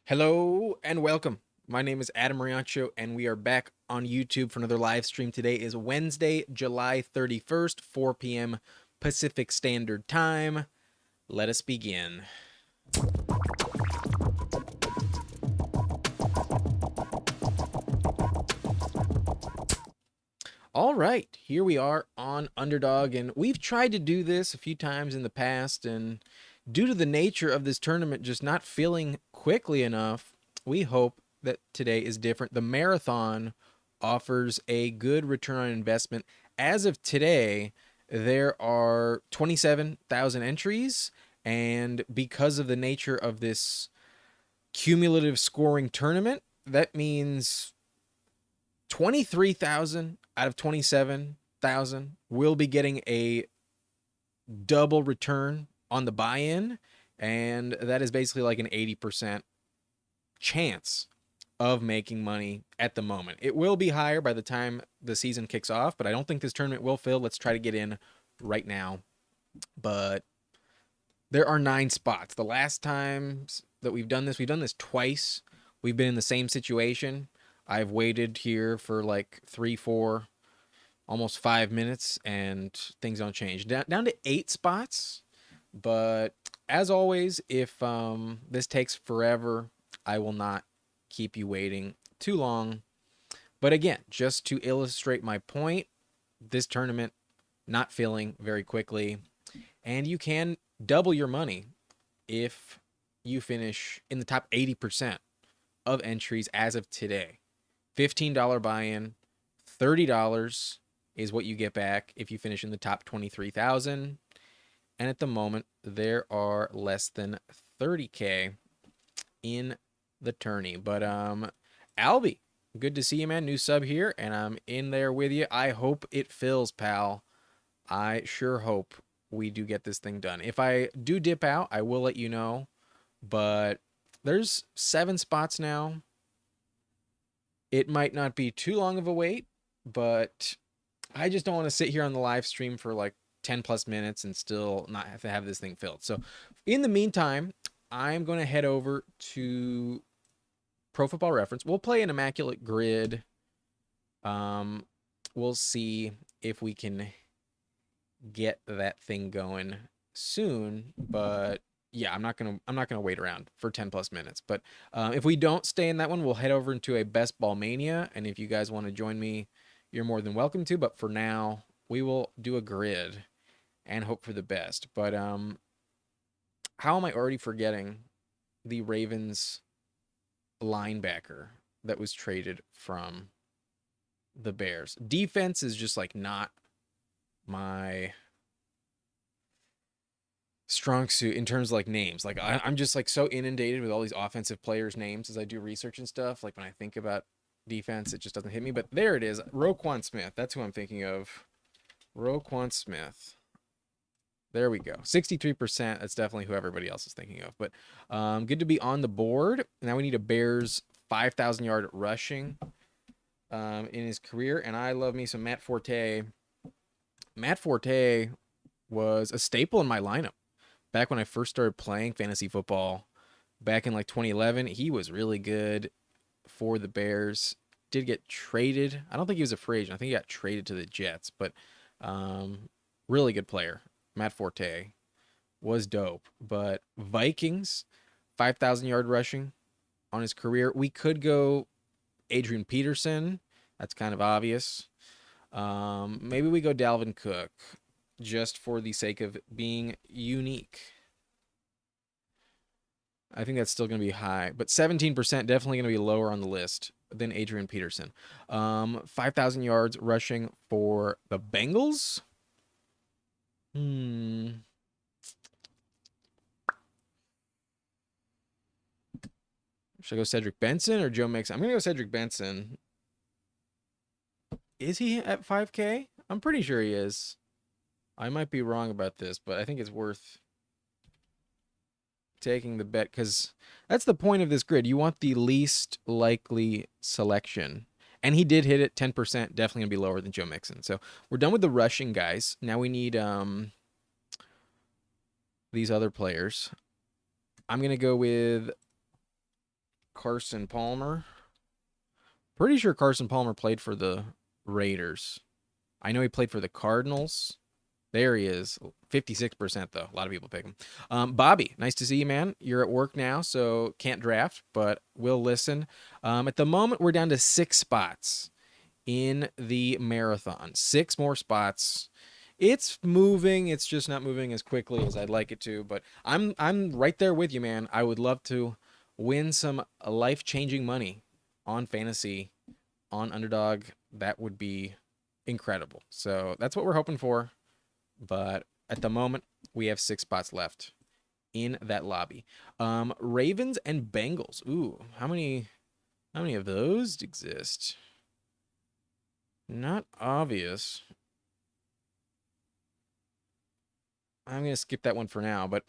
Hello and welcome. My name is Adam Riancho, and we are back on YouTube for another live stream. Today is Wednesday, July 31st, 4 p.m. Pacific Standard Time. Let us begin. All right, here we are on Underdog, and we've tried to do this a few times in the past, and due to the nature of this tournament just not filling quickly enough, we hope that today is different. The marathon offers a good return on investment. As of today, there are 27,000 entries, and because of the nature of this cumulative scoring tournament, that means 23,000 out of 27,000 will be getting a double return on the buy-in, and that is basically like an 80% chance of making money at the moment. It will be higher by the time the season kicks off, but I don't think this tournament will fill. Let's try to get in right now. But there are 9 spots. The last times that we've done this twice. We've been in the same situation. I've waited here for like 3, 4, almost 5 minutes, and things don't change. Down to 8 spots. But as always, if this takes forever, I will not keep you waiting too long. But again, just to illustrate my point, this tournament not filling very quickly, and you can double your money if you finish in the top 80% of entries as of today. $15 buy-in, $30 is what you get back if you finish in the top 23,000. And at the moment, there are less than 30K in the tourney. But Albie, good to see you, man. New sub here, and I'm in there with you. I hope it fills, pal. I sure hope we do get this thing done. If I do dip out, I will let you know. But there's 7 spots now. It might not be too long of a wait, but I just don't want to sit here on the live stream for like 10 plus minutes and still not have to have this thing filled. So in the meantime, I'm going to head over to Pro Football Reference. We'll play an Immaculate Grid. We'll see if we can get that thing going soon, but yeah, I'm not gonna wait around for 10 plus minutes. But if we don't stay in that one, we'll head over into a Best Ball Mania, and if you guys want to join me, you're more than welcome to. But for now, we will do a grid and hope for the best. But how am I already forgetting the Ravens linebacker that was traded from the Bears? Defense is just like not my strong suit in terms of like names. Like I'm just like so inundated with all these offensive players' names as I do research and stuff. Like when I think about defense, it just doesn't hit me. But there it is, Roquan Smith. That's who I'm thinking of. Roquan Smith. There we go. 63%. That's definitely who everybody else is thinking of. But good to be on the board. Now we need a Bears 5,000-yard rushing in his career. And I love me some Matt Forte. Matt Forte was a staple in my lineup back when I first started playing fantasy football back in like 2011. He was really good for the Bears. Did get traded. I don't think he was a free agent. I think he got traded to the Jets, but really good player. Matt Forte was dope. But Vikings, 5,000-yard rushing on his career. We could go Adrian Peterson. That's kind of obvious. Maybe we go Dalvin Cook just for the sake of being unique. I think that's still going to be high, but 17% definitely going to be lower on the list than Adrian Peterson. 5,000 yards rushing for the Bengals. Should I go Cedric Benson or Joe Mixon? I'm going to go Cedric Benson. Is he at 5K? I'm pretty sure he is. I might be wrong about this, but I think it's worth taking the bet because that's the point of this grid. You want the least likely selection. And he did hit it 10%, definitely going to be lower than Joe Mixon. So we're done with the rushing guys. Now we need these other players. I'm going to go with Carson Palmer. Pretty sure Carson Palmer played for the Raiders. I know he played for the Cardinals. There he is. 56% though. A lot of people pick him. Bobby, nice to see you, man. You're at work now, so can't draft, but we'll listen. At the moment, we're down to 6 spots in the marathon. 6 more spots. It's moving. It's just not moving as quickly as I'd like it to, but I'm right there with you, man. I would love to win some life-changing money on fantasy, on Underdog. That would be incredible. So that's what we're hoping for. But at the moment, we have 6 spots left in that lobby. Ravens and Bengals. Ooh, how many of those exist? Not obvious. I'm going to skip that one for now, but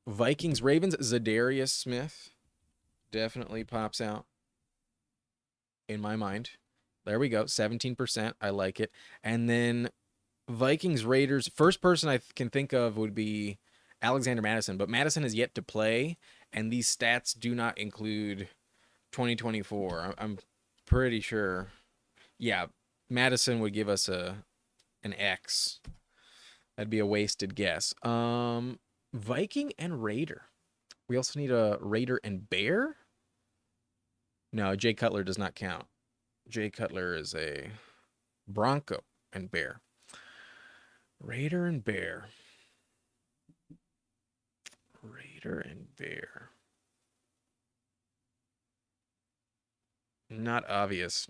Vikings, Ravens, Zadarius Smith definitely pops out in my mind. There we go, 17%. I like it. And then Vikings, Raiders. First person I can think of would be Alexander Madison, but Madison has yet to play, and these stats do not include 2024. I'm pretty sure. Yeah, Madison would give us an X. That'd be a wasted guess. Viking and Raider. We also need a Raider and Bear. No, Jay Cutler does not count. Jay Cutler is a Bronco and Bear. Raider and Bear. Raider and Bear. Not obvious.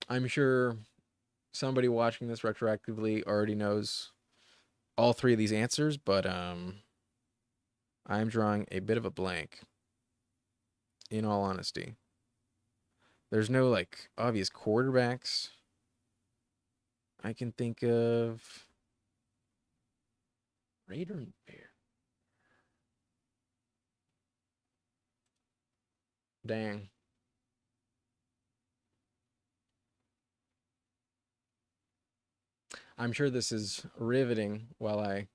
I'm sure somebody watching this retroactively already knows all 3 of these answers, but I'm drawing a bit of a blank, in all honesty. There's no, like, obvious quarterbacks I can think of. Raider and Bear. Dang. I'm sure this is riveting while I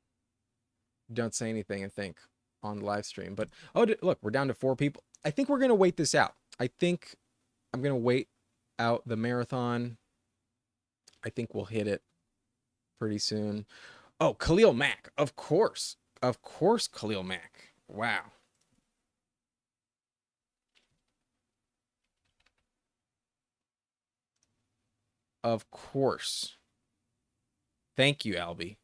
don't say anything and think on the live stream. But, oh, look, we're down to 4 people. I think we're going to wait this out. I think I'm going to wait out the marathon. I think we'll hit it pretty soon. Oh, Khalil Mack. Of course. Of course, Khalil Mack. Wow. Of course. Thank you, Albie.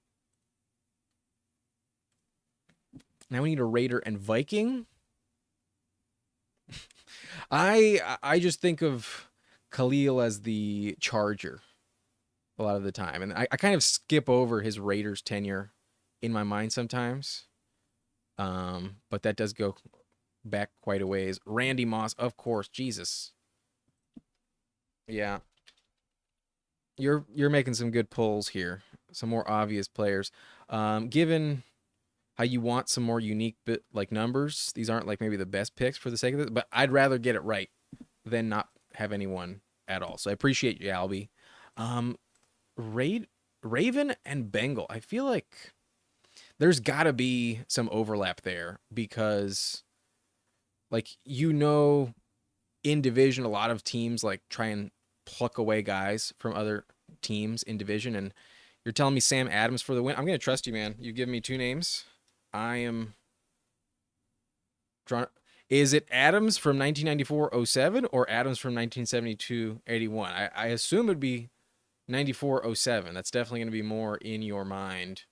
Now we need a Raider and Viking. I just think of Khalil as the Charger a lot of the time. And I kind of skip over his Raiders tenure in my mind sometimes. But that does go back quite a ways. Randy Moss, of course. Jesus. Yeah. You're making some good pulls here. Some more obvious players. Given how you want some more unique numbers, these aren't like maybe the best picks for the sake of it, but I'd rather get it right than not have anyone at all. So I appreciate you, Albie. Raven and Bengal. I feel like there's got to be some overlap there because, like, in division, a lot of teams like try and pluck away guys from other teams in division, and you're telling me Sam Adams for the win. I'm going to trust you, man. You give me 2 names. I am drawn. Is it Adams from 1994-07 or Adams from 1972-81? I assume it'd be 94-07. That's definitely going to be more in your mind.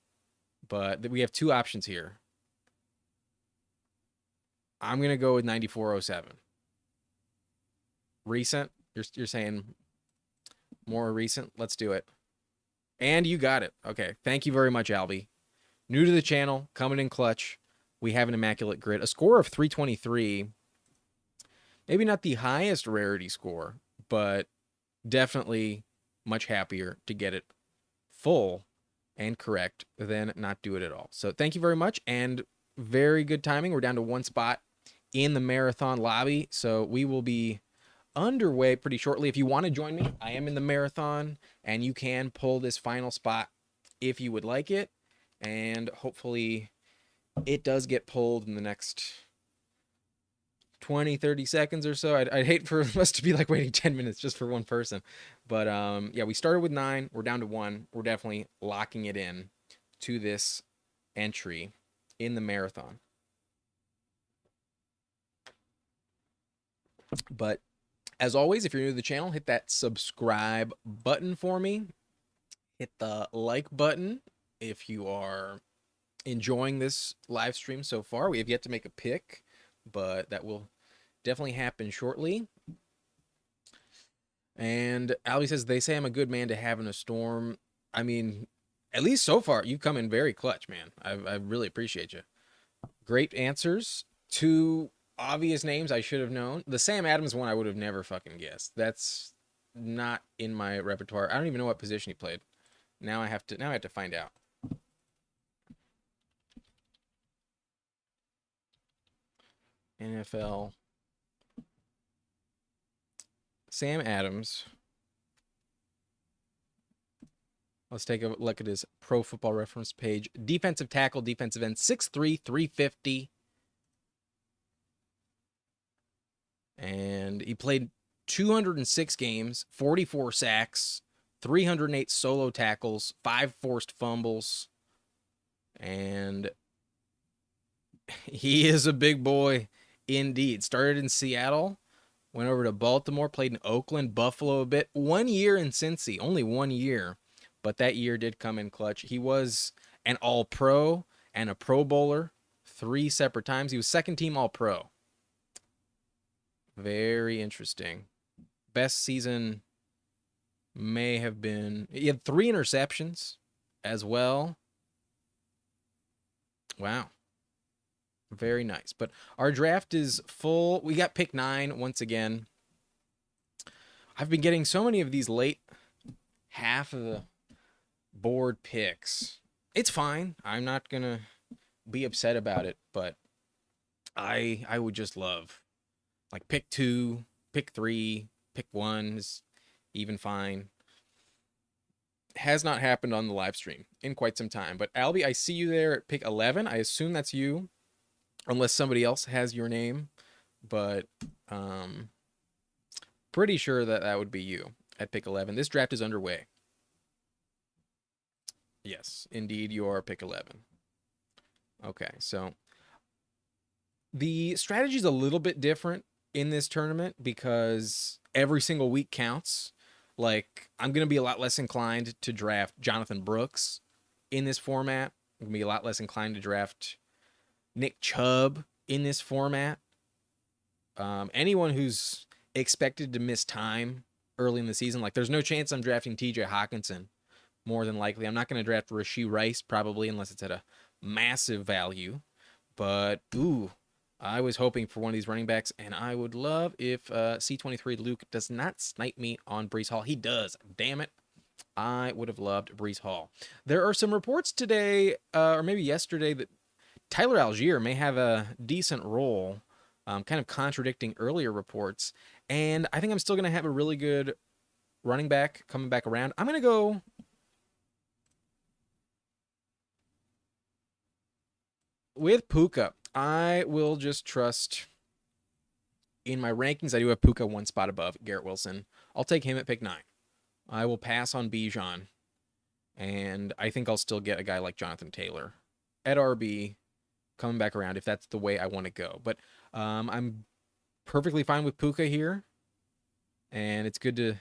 But we have 2 options here. I'm going to go with 94-07. Recent? You're saying more recent? Let's do it. And you got it. Okay. Thank you very much, Albie. New to the channel, coming in clutch. We have an immaculate grid. A score of 323. Maybe not the highest rarity score, but definitely much happier to get it full and correct than not do it at all. So thank you very much, and very good timing. We're down to 1 spot in the marathon lobby, so we will be underway pretty shortly. If you want to join me, I am in the marathon, and you can pull this final spot if you would like it, and hopefully it does get pulled in the next 20, 30 seconds or so. I'd hate for us to be like waiting 10 minutes just for one person. But yeah, we started with 9. We're down to 1. We're definitely locking it in to this entry in the marathon. But as always, if you're new to the channel, hit that subscribe button for me. Hit the like button if you are enjoying this live stream so far. We have yet to make a pick, but that will definitely happen shortly. And Albie says, they say I'm a good man to have in a storm. I mean, at least so far, you've come in very clutch, man. I really appreciate you. Great answers. 2 obvious names I should have known. The Sam Adams one I would have never fucking guessed. That's not in my repertoire. I don't even know what position he played. Now I have to find out. NFL. Sam Adams. Let's take a look at his Pro Football Reference page. Defensive tackle, defensive end, 6'3", 350. And he played 206 games, 44 sacks, 308 solo tackles, 5 forced fumbles. And he is a big boy indeed. Started in Seattle, went over to Baltimore, played in Oakland, Buffalo a bit. 1 year in Cincy, only 1 year. But that year did come in clutch. He was an All-Pro and a Pro Bowler 3 separate times. He was second team All-Pro. Very interesting. Best season may have been... He had 3 interceptions as well. Wow. Very nice. But our draft is full. We got pick 9 once again. I've been getting so many of these late half of the board picks. It's fine. I'm not going to be upset about it, but I would just love like pick 2, pick 3, pick 1 is even fine. Has not happened on the live stream in quite some time. But Albie, I see you there at pick 11. I assume that's you, unless somebody else has your name. But pretty sure that that would be you at pick 11. This draft is underway. Yes, indeed, you are pick 11. Okay, so the strategy is a little bit different in this tournament because every single week counts. Like, I'm going to be a lot less inclined to draft Jonathan Brooks in this format. I'm going to be a lot less inclined to draft Nick Chubb in this format. Anyone who's expected to miss time early in the season, like, there's no chance I'm drafting TJ Hawkinson, more than likely. I'm not going to draft Rashee Rice, probably, unless it's at a massive value. But, ooh, I was hoping for one of these running backs, and I would love if C23 Luke does not snipe me on Breece Hall. He does. Damn it. I would have loved Breece Hall. There are some reports today, or maybe yesterday, that Tyler Algier may have a decent role, kind of contradicting earlier reports. And I think I'm still going to have a really good running back coming back around. I'm going to go... with Puka. I will just trust in my rankings. I do have Puka 1 spot above Garrett Wilson. I'll take him at pick 9. I will pass on Bijan. And I think I'll still get a guy like Jonathan Taylor at RB coming back around if that's the way I want to go. But I'm perfectly fine with Puka here. And it's good to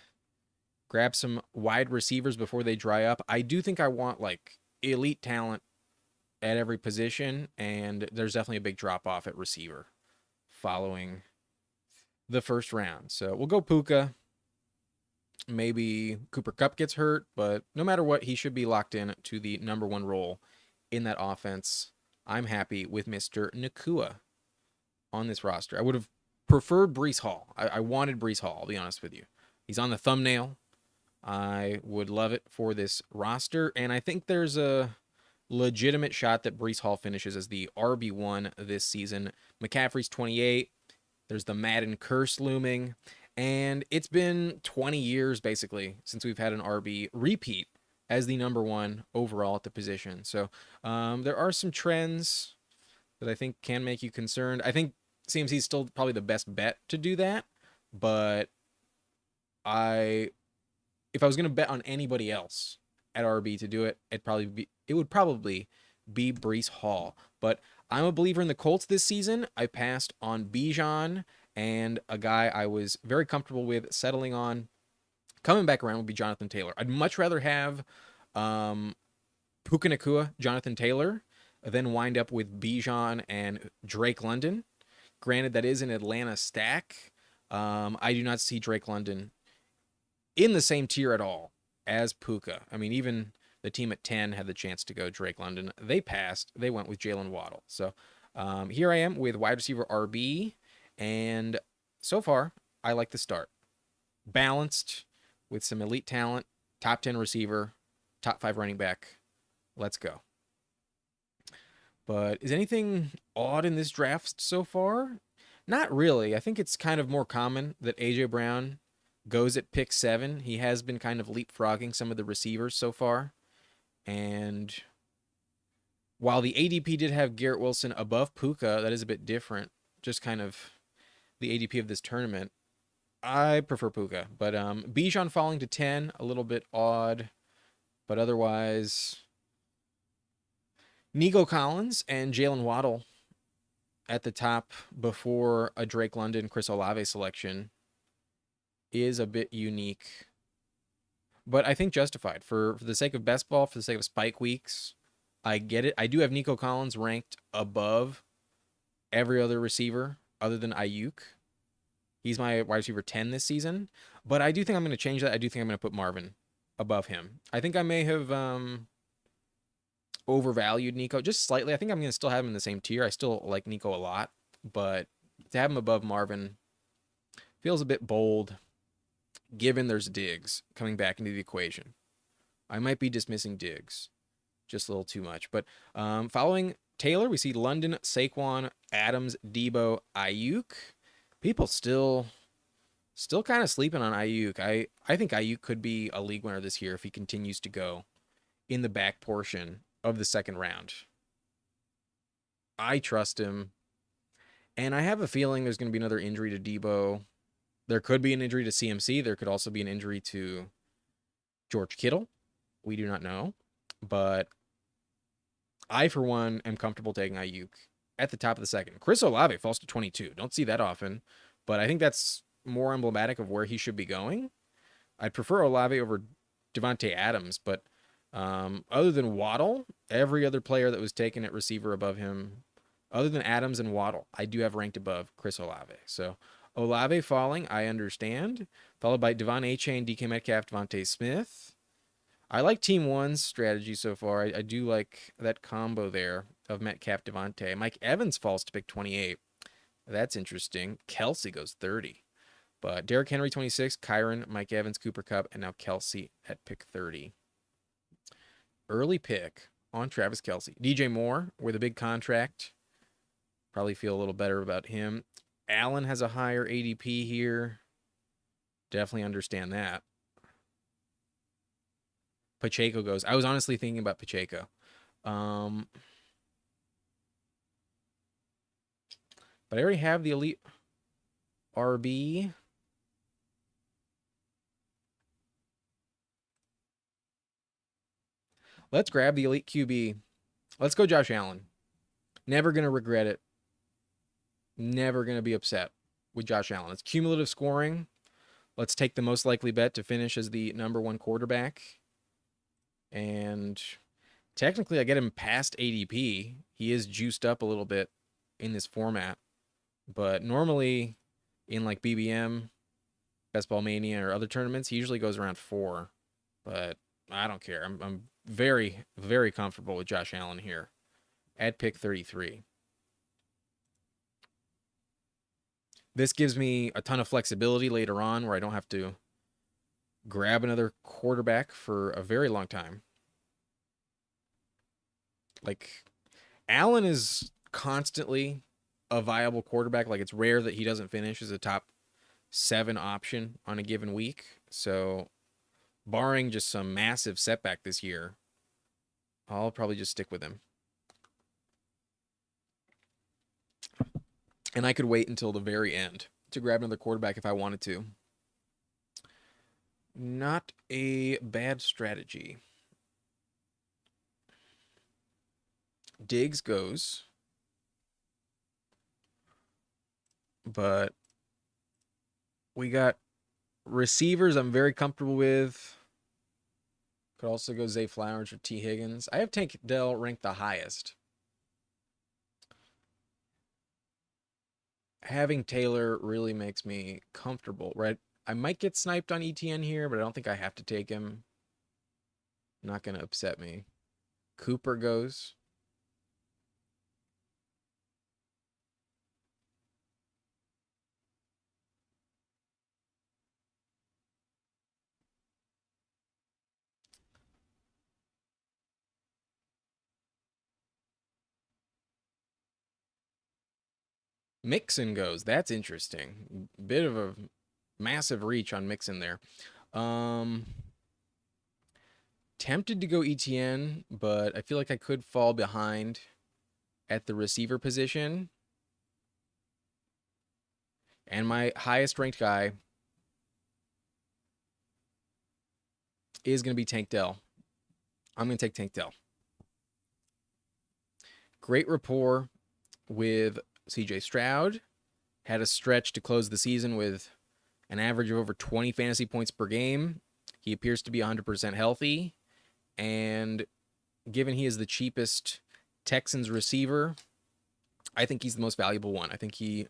grab some wide receivers before they dry up. I do think I want like elite talent at every position, and there's definitely a big drop-off at receiver following the first round. So we'll go Puka. Maybe Cooper Kupp gets hurt, but no matter what, he should be locked in to the number 1 role in that offense. I'm happy with Mr. Nacua on this roster. I would have preferred Breece Hall. I wanted Breece Hall, I'll be honest with you. He's on the thumbnail. I would love it for this roster, and I think there's a legitimate shot that Breece Hall finishes as the RB1 this season. McCaffrey's 28. There's the Madden curse looming. And it's been 20 years, basically, since we've had an RB repeat as the number 1 overall at the position. So there are some trends that I think can make you concerned. I think CMC is still probably the best bet to do that, but I if I was going to bet on anybody else at RB to do it, it would probably be Breece Hall. But I'm a believer in the Colts this season. I passed on Bijan, and a guy I was very comfortable with settling on coming back around would be Jonathan Taylor. I'd much rather have Puka Nacua, Jonathan Taylor, then wind up with Bijan and Drake London. Granted, that is an Atlanta stack. I do not see Drake London in the same tier at all as Puka. I mean, even the team at 10 had the chance to go Drake London. They passed. They went with Jalen Waddle. So here I am with wide receiver RB. And so far, I like the start. Balanced with some elite talent, top 10 receiver, top 5 running back. Let's go. But is anything odd in this draft so far? Not really. I think it's kind of more common that A.J. Brown goes at pick 7. He has been kind of leapfrogging some of the receivers so far. And while the ADP did have Garrett Wilson above Puka, that is a bit different. Just kind of the ADP of this tournament. I prefer Puka. But Bijan falling to 10, a little bit odd. But otherwise, Nico Collins and Jalen Waddle at the top before a Drake London, Chris Olave selection is a bit unique. But I think justified. For the sake of best ball, for the sake of spike weeks, I get it. I do have Nico Collins ranked above every other receiver other than Ayuk. He's my wide receiver 10 this season. But I do think I'm going to change that. I do think I'm going to put Marvin above him. I think I may have overvalued Nico just slightly. I think I'm going to still have him in the same tier. I still like Nico a lot. But to have him above Marvin feels a bit bold, given there's Diggs coming back into the equation. I might be dismissing Diggs just a little too much. But following Taylor, we see London, Saquon, Adams, Debo, Ayuk. People still kind of sleeping on Ayuk. I think Ayuk could be a league winner this year if he continues to go in the back portion of the second round. I trust him. And I have a feeling there's going to be another injury to Debo. There could be an injury to CMC. There could also be an injury to George Kittle. We do not know. But I, for one, am comfortable taking Ayuk at the top of the second. Chris Olave falls to 22. Don't see that often. But I think that's more emblematic of where he should be going. I'd prefer Olave over Devontae Adams. But other than Waddle, every other player that was taken at receiver above him, other than Adams and Waddle, I do have ranked above Chris Olave. So Olave falling, I understand. Followed by Devon Achane, DK Metcalf, Devontae Smith. I like Team 1's strategy so far. I do like that combo there of Metcalf, Devontae. Mike Evans falls to pick 28. That's interesting. Kelsey goes 30. But Derrick Henry, 26. Kyron, Mike Evans, Cooper Kupp, and now Kelsey at pick 30. Early pick on Travis Kelsey. DJ Moore with a big contract. Probably feel a little better about him. Allen has a higher ADP here. Definitely understand that. Pacheco goes. I was honestly thinking about Pacheco. But I already have the elite RB. Let's grab the elite QB. Let's go Josh Allen. Never going to regret it. Never going to be upset with Josh Allen. It's cumulative scoring. Let's take the most likely bet to finish as the number 1 quarterback. And technically, I get him past ADP. He is juiced up a little bit in this format. But normally, in like BBM, Best Ball Mania, or other tournaments, he usually goes around 4. But I don't care. I'm very, very comfortable with Josh Allen here at pick 33. This gives me a ton of flexibility later on where I don't have to grab another quarterback for a very long time. Like, Allen is constantly a viable quarterback. Like, it's rare that he doesn't finish as a top 7 option on a given week. So, barring just some massive setback this year, I'll probably just stick with him. And I could wait until the very end to grab another quarterback if I wanted to. Not a bad strategy. Diggs goes, but we got receivers I'm very comfortable with. Could also go Zay Flowers or T. Higgins. I have Tank Dell ranked the highest. Having Taylor really makes me comfortable, right? I might get sniped on ETN here, but I don't think I have to take him. Not going to upset me. Cooper goes. Mixon goes. That's interesting. Bit of a massive reach on Mixon there. Tempted to go ETN, but I feel like I could fall behind at the receiver position. And my highest ranked guy is going to be Tank Dell. I'm going to take Tank Dell. Great rapport with CJ Stroud. Had a stretch to close the season with an average of over 20 fantasy points per game. He appears to be 100% healthy. And given he is the cheapest Texans receiver, I think he's the most valuable one. I think he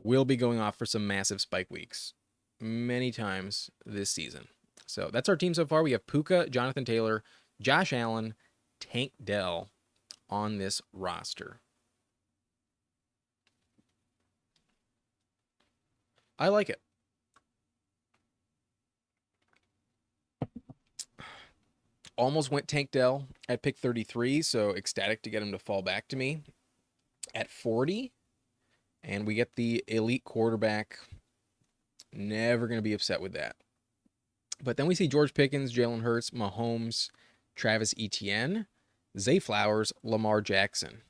will be going off for some massive spike weeks many times this season. So that's our team so far. We have Puka, Jonathan Taylor, Josh Allen, Tank Dell on this roster. I like it. Almost went Tank Dell at pick 33, so ecstatic to get him to fall back to me at 40. And we get the elite quarterback. Never going to be upset with that. But then we see George Pickens, Jalen Hurts, Mahomes, Travis Etienne, Zay Flowers, Lamar Jackson.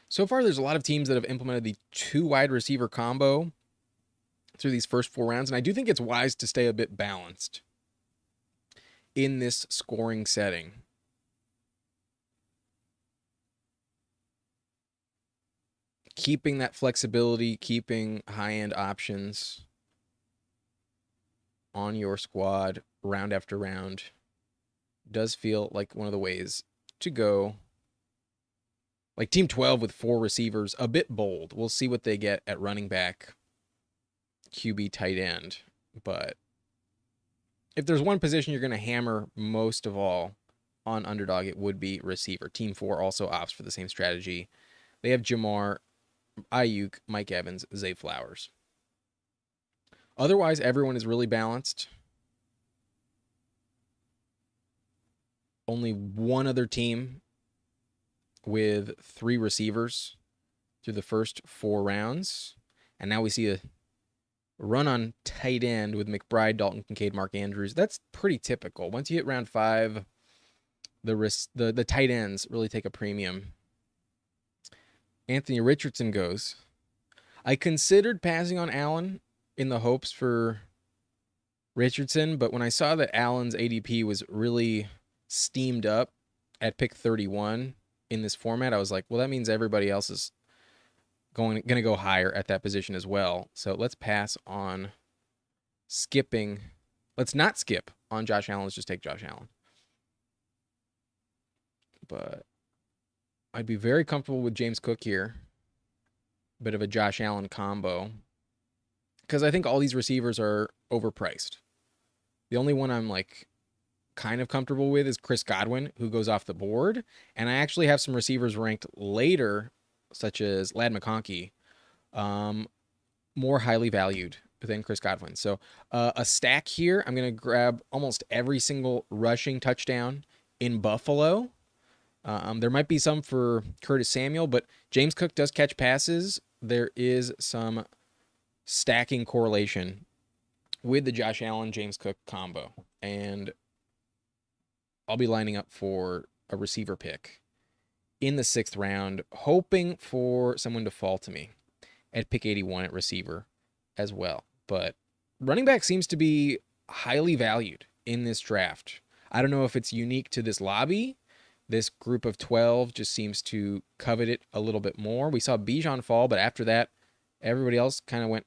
So far, there's a lot of teams that have implemented the 2 wide receiver combo through these first 4 rounds, and I do think it's wise to stay a bit balanced in this scoring setting. Keeping that flexibility, keeping high-end options on your squad round after round does feel like one of the ways to go. Like Team 12 with 4 receivers, a bit bold. We'll see what they get at running back, QB, tight end. But if there's one position you're going to hammer most of all on Underdog, it would be receiver. Team 4 also opts for the same strategy. They have Jamar, Ayuk, Mike Evans, Zay Flowers. Otherwise, everyone is really balanced. Only one other team with 3 receivers through the first 4 rounds. And now we see a run on tight end with McBride, Dalton Kincaid, Mark Andrews. That's pretty typical. Once you hit round 5, the tight ends really take a premium. Anthony Richardson goes. I considered passing on Allen in the hopes for Richardson, but when I saw that Allen's ADP was really steamed up at pick 31 in this format, I was like, well, that means everybody else is going to go higher at that position as well. So let's pass on skipping. Let's not skip on Josh Allen. Let's just take Josh Allen. But I'd be very comfortable with James Cook here. Bit of a Josh Allen combo. Because I think all these receivers are overpriced. The only one I'm like kind of comfortable with is Chris Godwin, who goes off the board. And I actually have some receivers ranked later, such as Ladd McConkey, more highly valued than Chris Godwin. So a stack here, I'm going to grab almost every single rushing touchdown in Buffalo. There might be some for Curtis Samuel, but James Cook does catch passes. There is some stacking correlation with the Josh Allen-James Cook combo. And I'll be lining up for a receiver pick in the 6th round, hoping for someone to fall to me at pick 81 at receiver as well. But running back seems to be highly valued in this draft. I don't know if it's unique to this lobby. This group of 12 just seems to covet it a little bit more. We saw Bijan fall, but after that, everybody else kind of went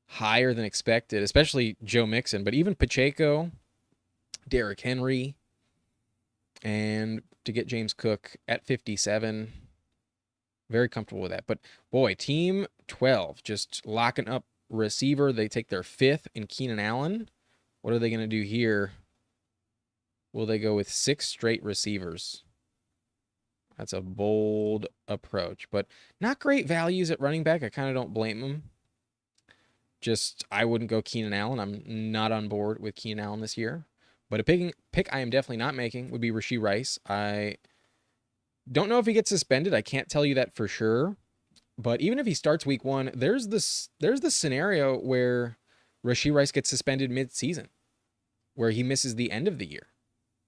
higher than expected, especially Joe Mixon. But even Pacheco, Derrick Henry, and to get James Cook at 57, very comfortable with that. But boy, team 12 just locking up receiver. They take their 5th in Keenan Allen. What are they going to do here? Will they go with 6 straight receivers? That's a bold approach, but not great values at running back. I kind of don't blame them. Just, I wouldn't go Keenan Allen. I'm not on board with Keenan Allen this year. But a pick I am definitely not making would be Rashee Rice. I don't know if he gets suspended. I can't tell you that for sure. But even if he starts week 1, there's this scenario where Rashee Rice gets suspended mid-season, where he misses the end of the year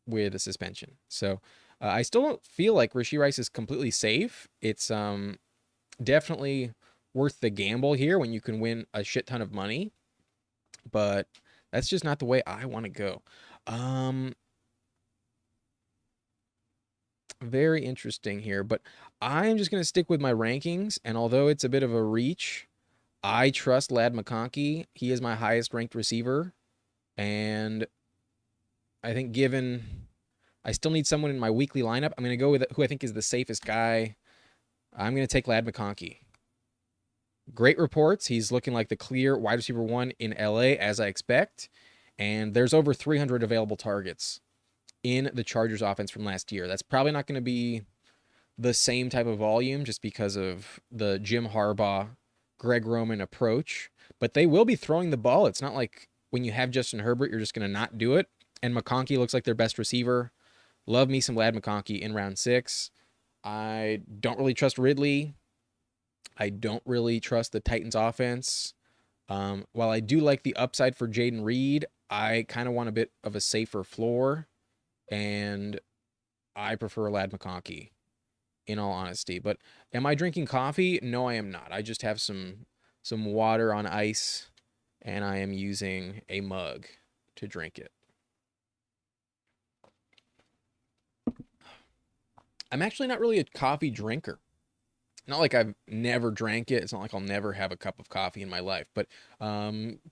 with a suspension. So I still don't feel like Rashee Rice is completely safe. It's definitely worth the gamble here when you can win a shit ton of money. But that's just not the way I want to go. Very interesting here, but I'm just going to stick with my rankings, and although it's a bit of a reach, I trust Ladd McConkey. He is my highest ranked receiver, and I think given I still need someone in my weekly lineup, I'm going to go with who I think is the safest guy. I'm going to take Ladd McConkey. Great reports. He's looking like the clear wide receiver 1 in LA, as I expect, and there's over 300 available targets in the Chargers offense from last year. That's probably not going to be the same type of volume just because of the Jim Harbaugh, Greg Roman approach, but they will be throwing the ball. It's not like when you have Justin Herbert, you're just going to not do it. And McConkey looks like their best receiver. Love me some Ladd McConkey in round 6. I don't really trust Ridley. I don't really trust the Titans offense. While I do like the upside for Jaden Reed, I kind of want a bit of a safer floor, and I prefer Ladd McConkey, in all honesty. But am I drinking coffee? No, I am not. I just have some water on ice, and I am using a mug to drink it. I'm actually not really a coffee drinker. Not like I've never drank it. It's not like I'll never have a cup of coffee in my life. But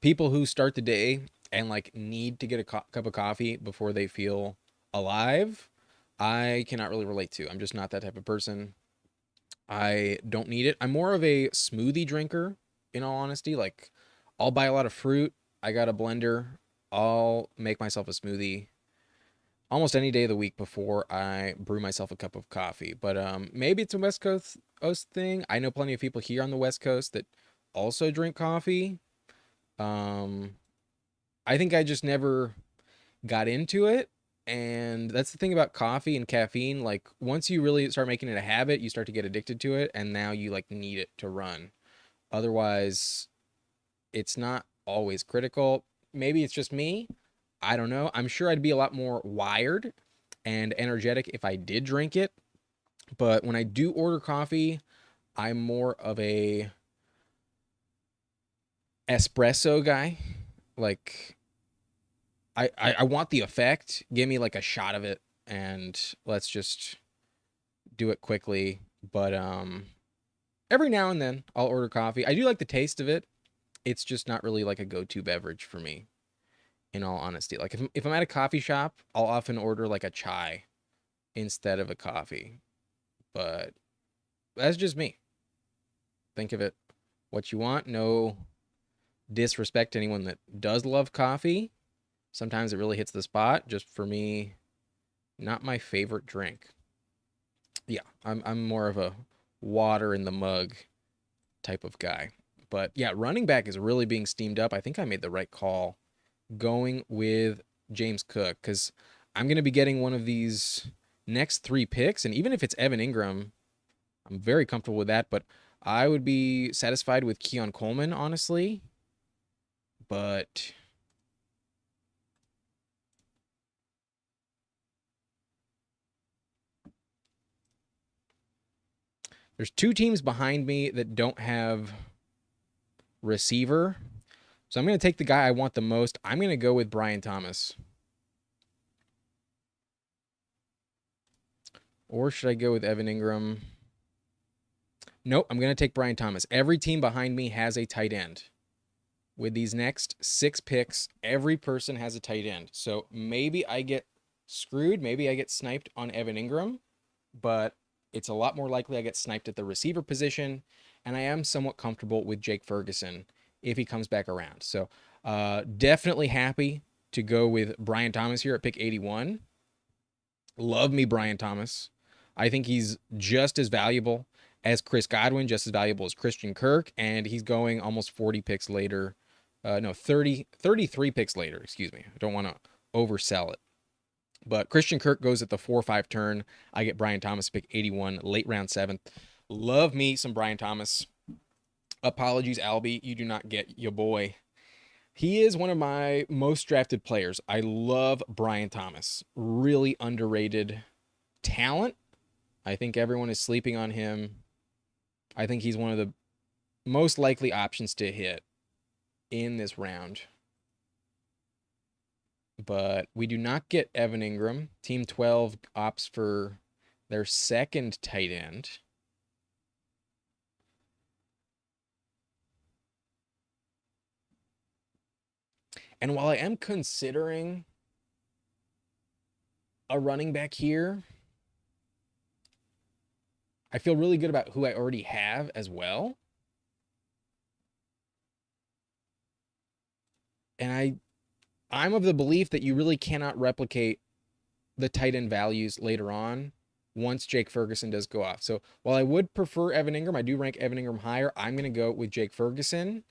people who start the day and like need to get a cup of coffee before they feel alive, I cannot really relate to. I'm just not that type of person. I don't need it. I'm more of a smoothie drinker, in all honesty. Like, I'll buy a lot of fruit. I got a blender. I'll make myself a smoothie almost any day of the week before I brew myself a cup of coffee. But maybe it's a West Coast thing. I know plenty of people here on the West Coast that also drink coffee. I think I just never got into it. And that's the thing about coffee and caffeine. Like, once you really start making it a habit, you start to get addicted to it, and now you like need it to run. Otherwise, it's not always critical. Maybe it's just me. I don't know. I'm sure I'd be a lot more wired and energetic if I did drink it. But when I do order coffee, I'm more of a espresso guy. Like, I want the effect. Give me like a shot of it, and let's just do it quickly. But every now and then I'll order coffee. I do like the taste of it. It's just not really like a go-to beverage for me, in all honesty. Like, if I'm at a coffee shop, I'll often order like a chai instead of a coffee. But that's just me. Think of it what you want. No disrespect to anyone that does love coffee. Sometimes it really hits the spot. Just for me, not my favorite drink. Yeah, I'm more of a water in the mug type of guy. But yeah, running back is really being steamed up. I think I made the right call going with James Cook, because I'm going to be getting one of these next 3 picks. And even if it's Evan Ingram, I'm very comfortable with that. But I would be satisfied with Keon Coleman, honestly. But There's two teams behind me that don't have receiver. So I'm going to take the guy I want the most. I'm going to go with Brian Thomas. Or should I go with Evan Engram? Nope, I'm going to take Brian Thomas. Every team behind me has a tight end. With these next 6 picks, every person has a tight end. So maybe I get screwed. Maybe I get sniped on Evan Engram. But it's a lot more likely I get sniped at the receiver position. And I am somewhat comfortable with Jake Ferguson if he comes back around. So definitely happy to go with Brian Thomas here at pick 81. Love me Brian Thomas. I think he's just as valuable as Chris Godwin, just as valuable as Christian Kirk, and he's going almost 40 picks later. 33 picks later, excuse me. I don't want to oversell it. But Christian Kirk goes at the 4-5 turn. I get Brian Thomas, pick 81, late round 7th. Love me some Brian Thomas. Apologies, Albie, you do not get your boy. He is one of my most drafted players. I love Brian Thomas. Really underrated talent. I think everyone is sleeping on him. I think he's one of the most likely options to hit in this round. But we do not get Evan Engram. Team 12 opts for their second tight end. And while I am considering a running back here, I feel really good about who I already have as well. And I'm of the belief that you really cannot replicate the tight end values later on once Jake Ferguson does go off. So while I would prefer Evan Engram, I do rank Evan Engram higher. I'm going to go with Jake Ferguson.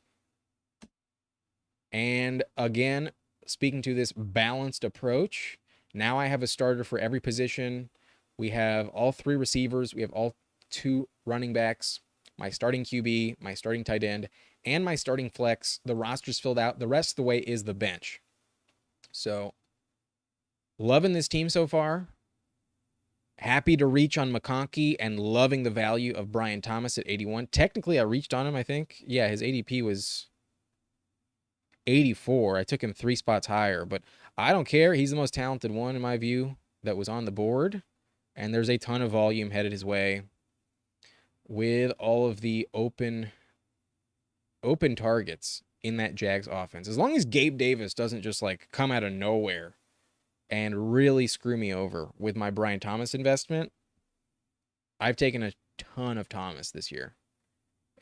And again, speaking to this balanced approach, now I have a starter for every position. We have all 3 receivers. We have all 2 running backs, my starting QB, my starting tight end, and my starting flex. The roster's filled out. The rest of the way is the bench. So, loving this team so far. Happy to reach on McConkey and loving the value of Brian Thomas at 81. Technically, I reached on him, I think. Yeah, his ADP was 84. I took him 3 spots higher, but I don't care. He's the most talented one, in my view, that was on the board. And there's a ton of volume headed his way with all of the open targets in that Jags offense. As long as Gabe Davis doesn't just like come out of nowhere and really screw me over with my Brian Thomas investment, I've taken a ton of Thomas this year,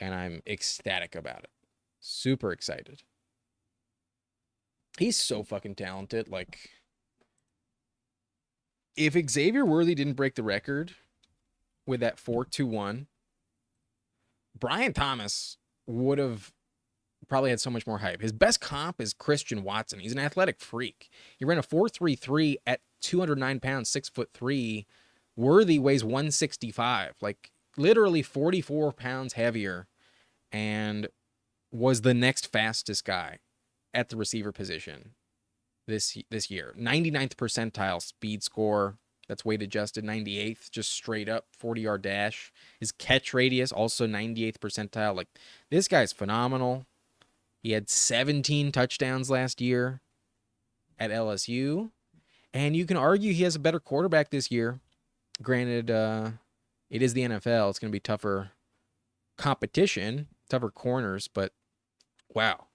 and I'm ecstatic about it. Super excited. He's so fucking talented. Like, if Xavier Worthy didn't break the record with that 4.21, Brian Thomas would have probably had so much more hype. His best comp is Christian Watson. He's an athletic freak. He ran a 4.33 at 209 pounds, 6'3". Worthy weighs 165, like literally 44 pounds heavier, and was the next fastest guy at the receiver position this year. 99th percentile speed score. That's weight adjusted. 98th, just straight up 40-yard dash. His catch radius also 98th percentile. Like, this guy's phenomenal. He had 17 touchdowns last year at LSU. And you can argue he has a better quarterback this year. Granted, it is the NFL. It's going to be tougher competition, tougher corners. But, wow.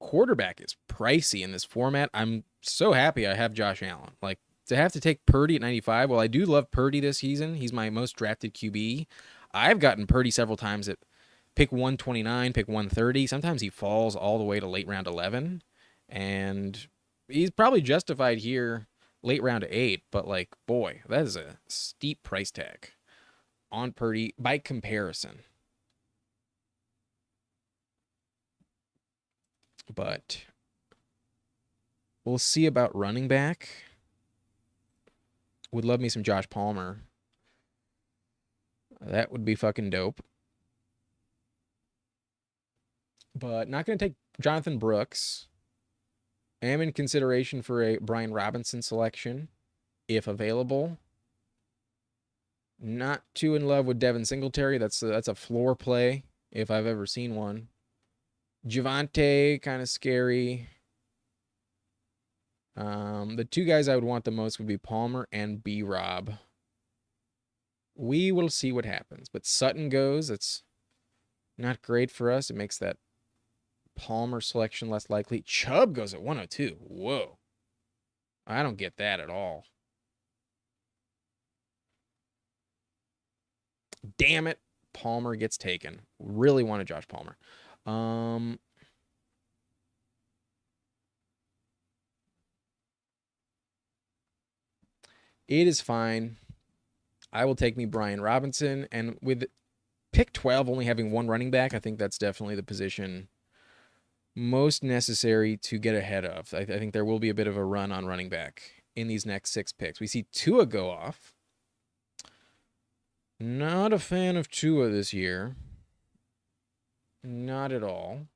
Quarterback is pricey in this format. I'm so happy I have Josh Allen. Like, to have to take Purdy at 95, well, I do love Purdy this season. He's my most drafted QB. I've gotten Purdy several times at pick 129, pick 130. Sometimes he falls all the way to late round 11. And he's probably justified here late round 8. But, like, boy, that is a steep price tag on Purdy by comparison. But we'll see about running back. Would love me some Josh Palmer. That would be fucking dope. But not going to take Jonathan Brooks. I am in consideration for a Brian Robinson selection, if available. Not too in love with Devin Singletary. That's a floor play if I've ever seen one. Javonte, kind of scary. The two guys I would want the most would be Palmer and B-Rob. We will see what happens. But Sutton goes. It's not great for us. It makes that Palmer selection less likely. Chubb goes at 102. Whoa. I don't get that at all. Damn it. Palmer gets taken. Really wanted Josh Palmer. It is fine. I will take me Brian Robinson. And with pick 12 only having one running back, I think that's definitely the position most necessary to get ahead of. I think there will be a bit of a run on running back in these next 6 picks. We see Tua go off. Not a fan of Tua this year. Not at all.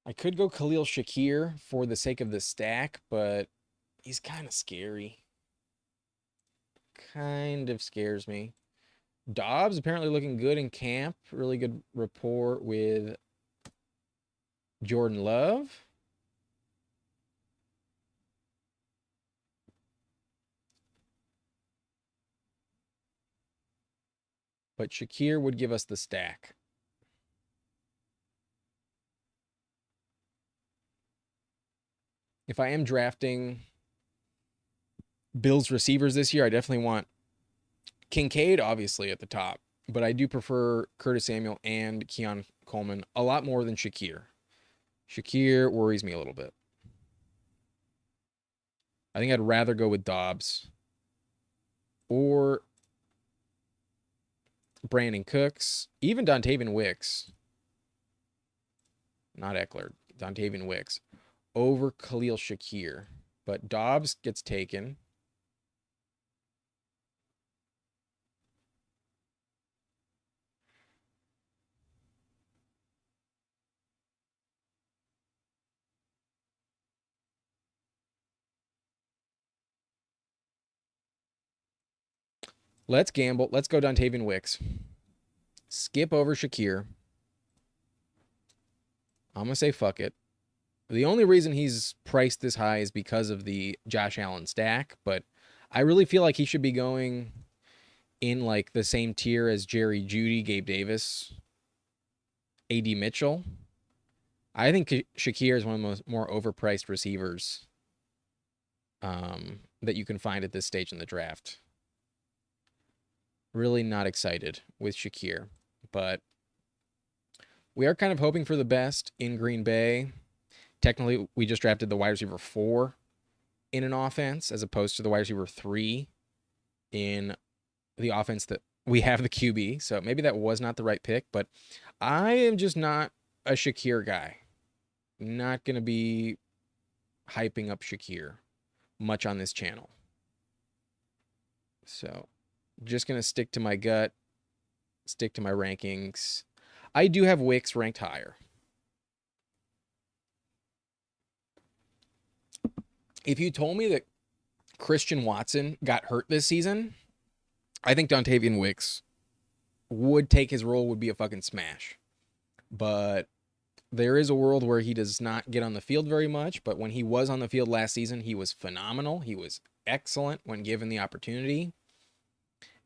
I could go Khalil Shakir for the sake of the stack, but he's kind of scary. Kind of scares me. Dobbs apparently looking good in camp. Really good rapport with Jordan Love. But Shakir would give us the stack. If I am drafting Bills receivers this year, I definitely want Kincaid, obviously, at the top. But I do prefer Curtis Samuel and Keon Coleman a lot more than Shakir. Shakir worries me a little bit. I think I'd rather go with Dobbs or Brandon Cooks, even Dontavian Wicks. Not Eckler, Dontavian Wicks over Khalil Shakir. But Dobbs gets taken. Let's gamble. Let's go Dontavian Wicks. Skip over Shakir. I'm going to say fuck it. The only reason he's priced this high is because of the Josh Allen stack, but I really feel like he should be going in like the same tier as Jerry Jeudy, Gabe Davis, AD Mitchell. I think Shakir is one of the more overpriced receivers that you can find at this stage in the draft. Really not excited with Shakir, but we are kind of hoping for the best in Green Bay. Technically, we just drafted the wide receiver 4 in an offense as opposed to the wide receiver 3 in the offense that we have the QB. So maybe that was not the right pick, but I am just not a Shakir guy. Not going to be hyping up Shakir much on this channel. So just going to stick to my gut, stick to my rankings. I do have Wicks ranked higher. If you told me that Christian Watson got hurt this season, I think Dontavian Wicks would take his role, would be a fucking smash. But there is a world where he does not get on the field very much, but when he was on the field last season, he was phenomenal. He was excellent when given the opportunity.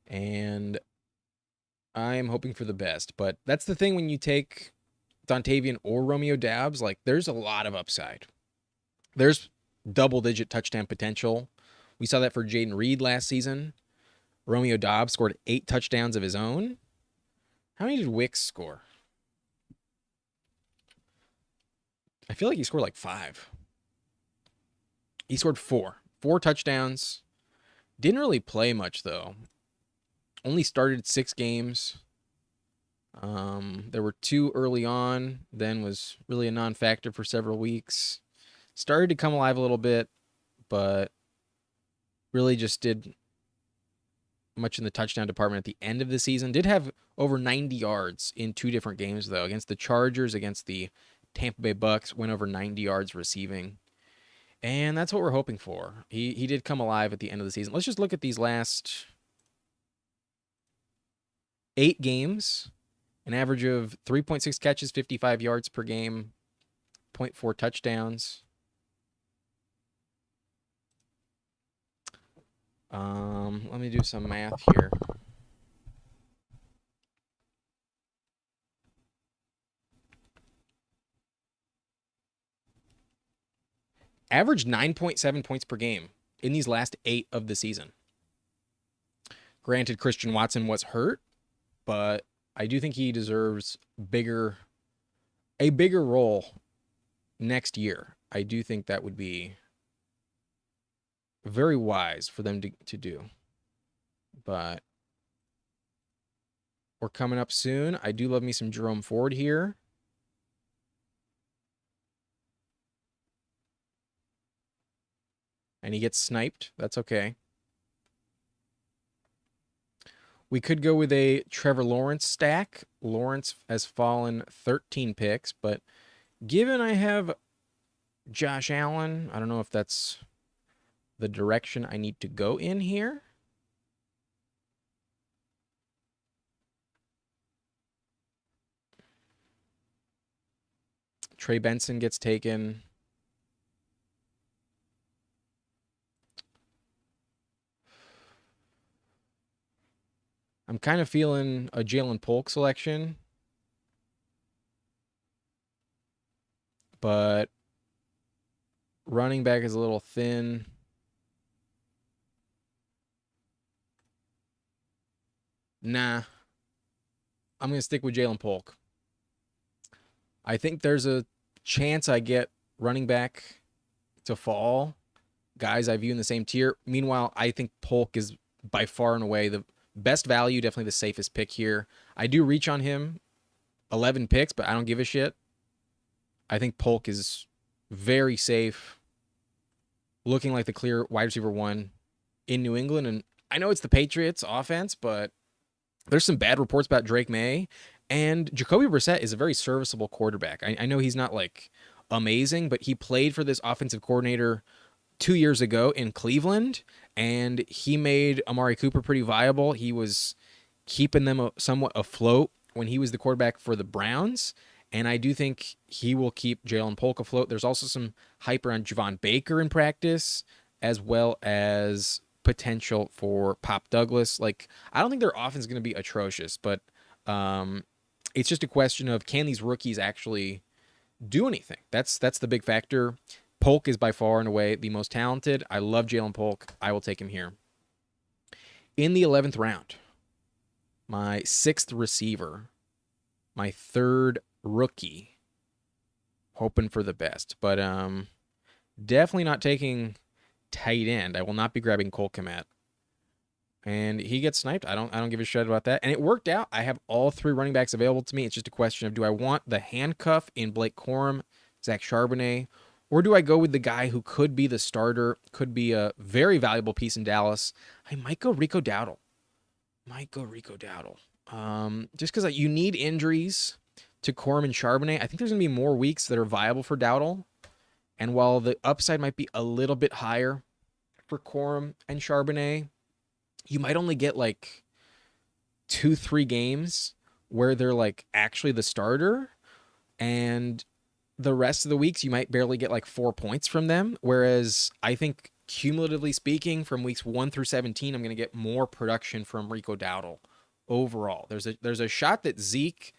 And I am hoping for the best. But that's the thing when you take Dontavian or Romeo Doubs, like there's a lot of upside. There's double-digit touchdown potential. We saw that for Jaden Reed last season. Romeo Doubs scored 8 touchdowns of his own. How many did Wicks score? I feel like he scored like 5. He scored 4. 4 touchdowns. Didn't really play much, though. Only started 6 games. There were 2 early on, then was really a non-factor for several weeks. Started to come alive a little bit, but really just did much in the touchdown department at the end of the season. Did have over 90 yards in 2 different games, though. Against the Chargers, against the Tampa Bay Bucks, went over 90 yards receiving. And that's what we're hoping for. He did come alive at the end of the season. Let's just look at these last 8 games. An average of 3.6 catches, 55 yards per game, 0.4 touchdowns. Let me do some math here. Averaged 9.7 points per game in these last 8 of the season. Granted, Christian Watson was hurt, but I do think he deserves a bigger role next year. I do think that would be very wise for them to do. But we're coming up soon. I do love me some Jerome Ford here. And he gets sniped. That's okay. We could go with a Trevor Lawrence stack. Lawrence has fallen 13 picks, but given I have Josh Allen, I don't know if that's the direction I need to go in here. Trey Benson gets taken. I'm kind of feeling a Jalen Polk selection. But running back is a little thin. Nah. I'm going to stick with Jalen Polk. I think there's a chance I get running back to fall. Guys I view in the same tier. Meanwhile, I think Polk is by far and away the best value, definitely the safest pick here. I do reach on him 11 picks, but I don't give a shit. I think Polk is very safe, looking like the clear wide receiver 1 in New England. And I know it's the Patriots offense, but there's some bad reports about Drake May. And Jacoby Brissett is a very serviceable quarterback. I know he's not like amazing, but he played for this offensive coordinator 2 years ago in Cleveland, and he made Amari Cooper pretty viable. He was keeping them somewhat afloat when he was the quarterback for the Browns, and I do think he will keep Jalen Polk afloat. There's also some hype around Javon Baker in practice, as well as potential for Pop Douglas. Like, I don't think their offense is going to be atrocious, but it's just a question of, can these rookies actually do anything? That's the big factor. Polk is by far and away the most talented. I love Jalen Polk. I will take him here. In the 11th round, my 6th receiver, my 3rd rookie, hoping for the best, but definitely not taking tight end. I will not be grabbing Cole Kmet. And he gets sniped. I don't give a shit about that. And it worked out. I have all 3 running backs available to me. It's just a question of, do I want the handcuff in Blake Corum, Zach Charbonnet, or do I go with the guy who could be the starter, could be a very valuable piece in Dallas? I might go Rico Dowdle. Just because you need injuries to Corum and Charbonnet. I think there's going to be more weeks that are viable for Dowdle. And while the upside might be a little bit higher for Corum and Charbonnet, you might only get like 2-3 games where they're like actually the starter, and the rest of the weeks you might barely get like 4 points from them. Whereas I think cumulatively speaking, from weeks 1 through 17, I'm going to get more production from Rico Dowdle overall. There's a shot that Zeke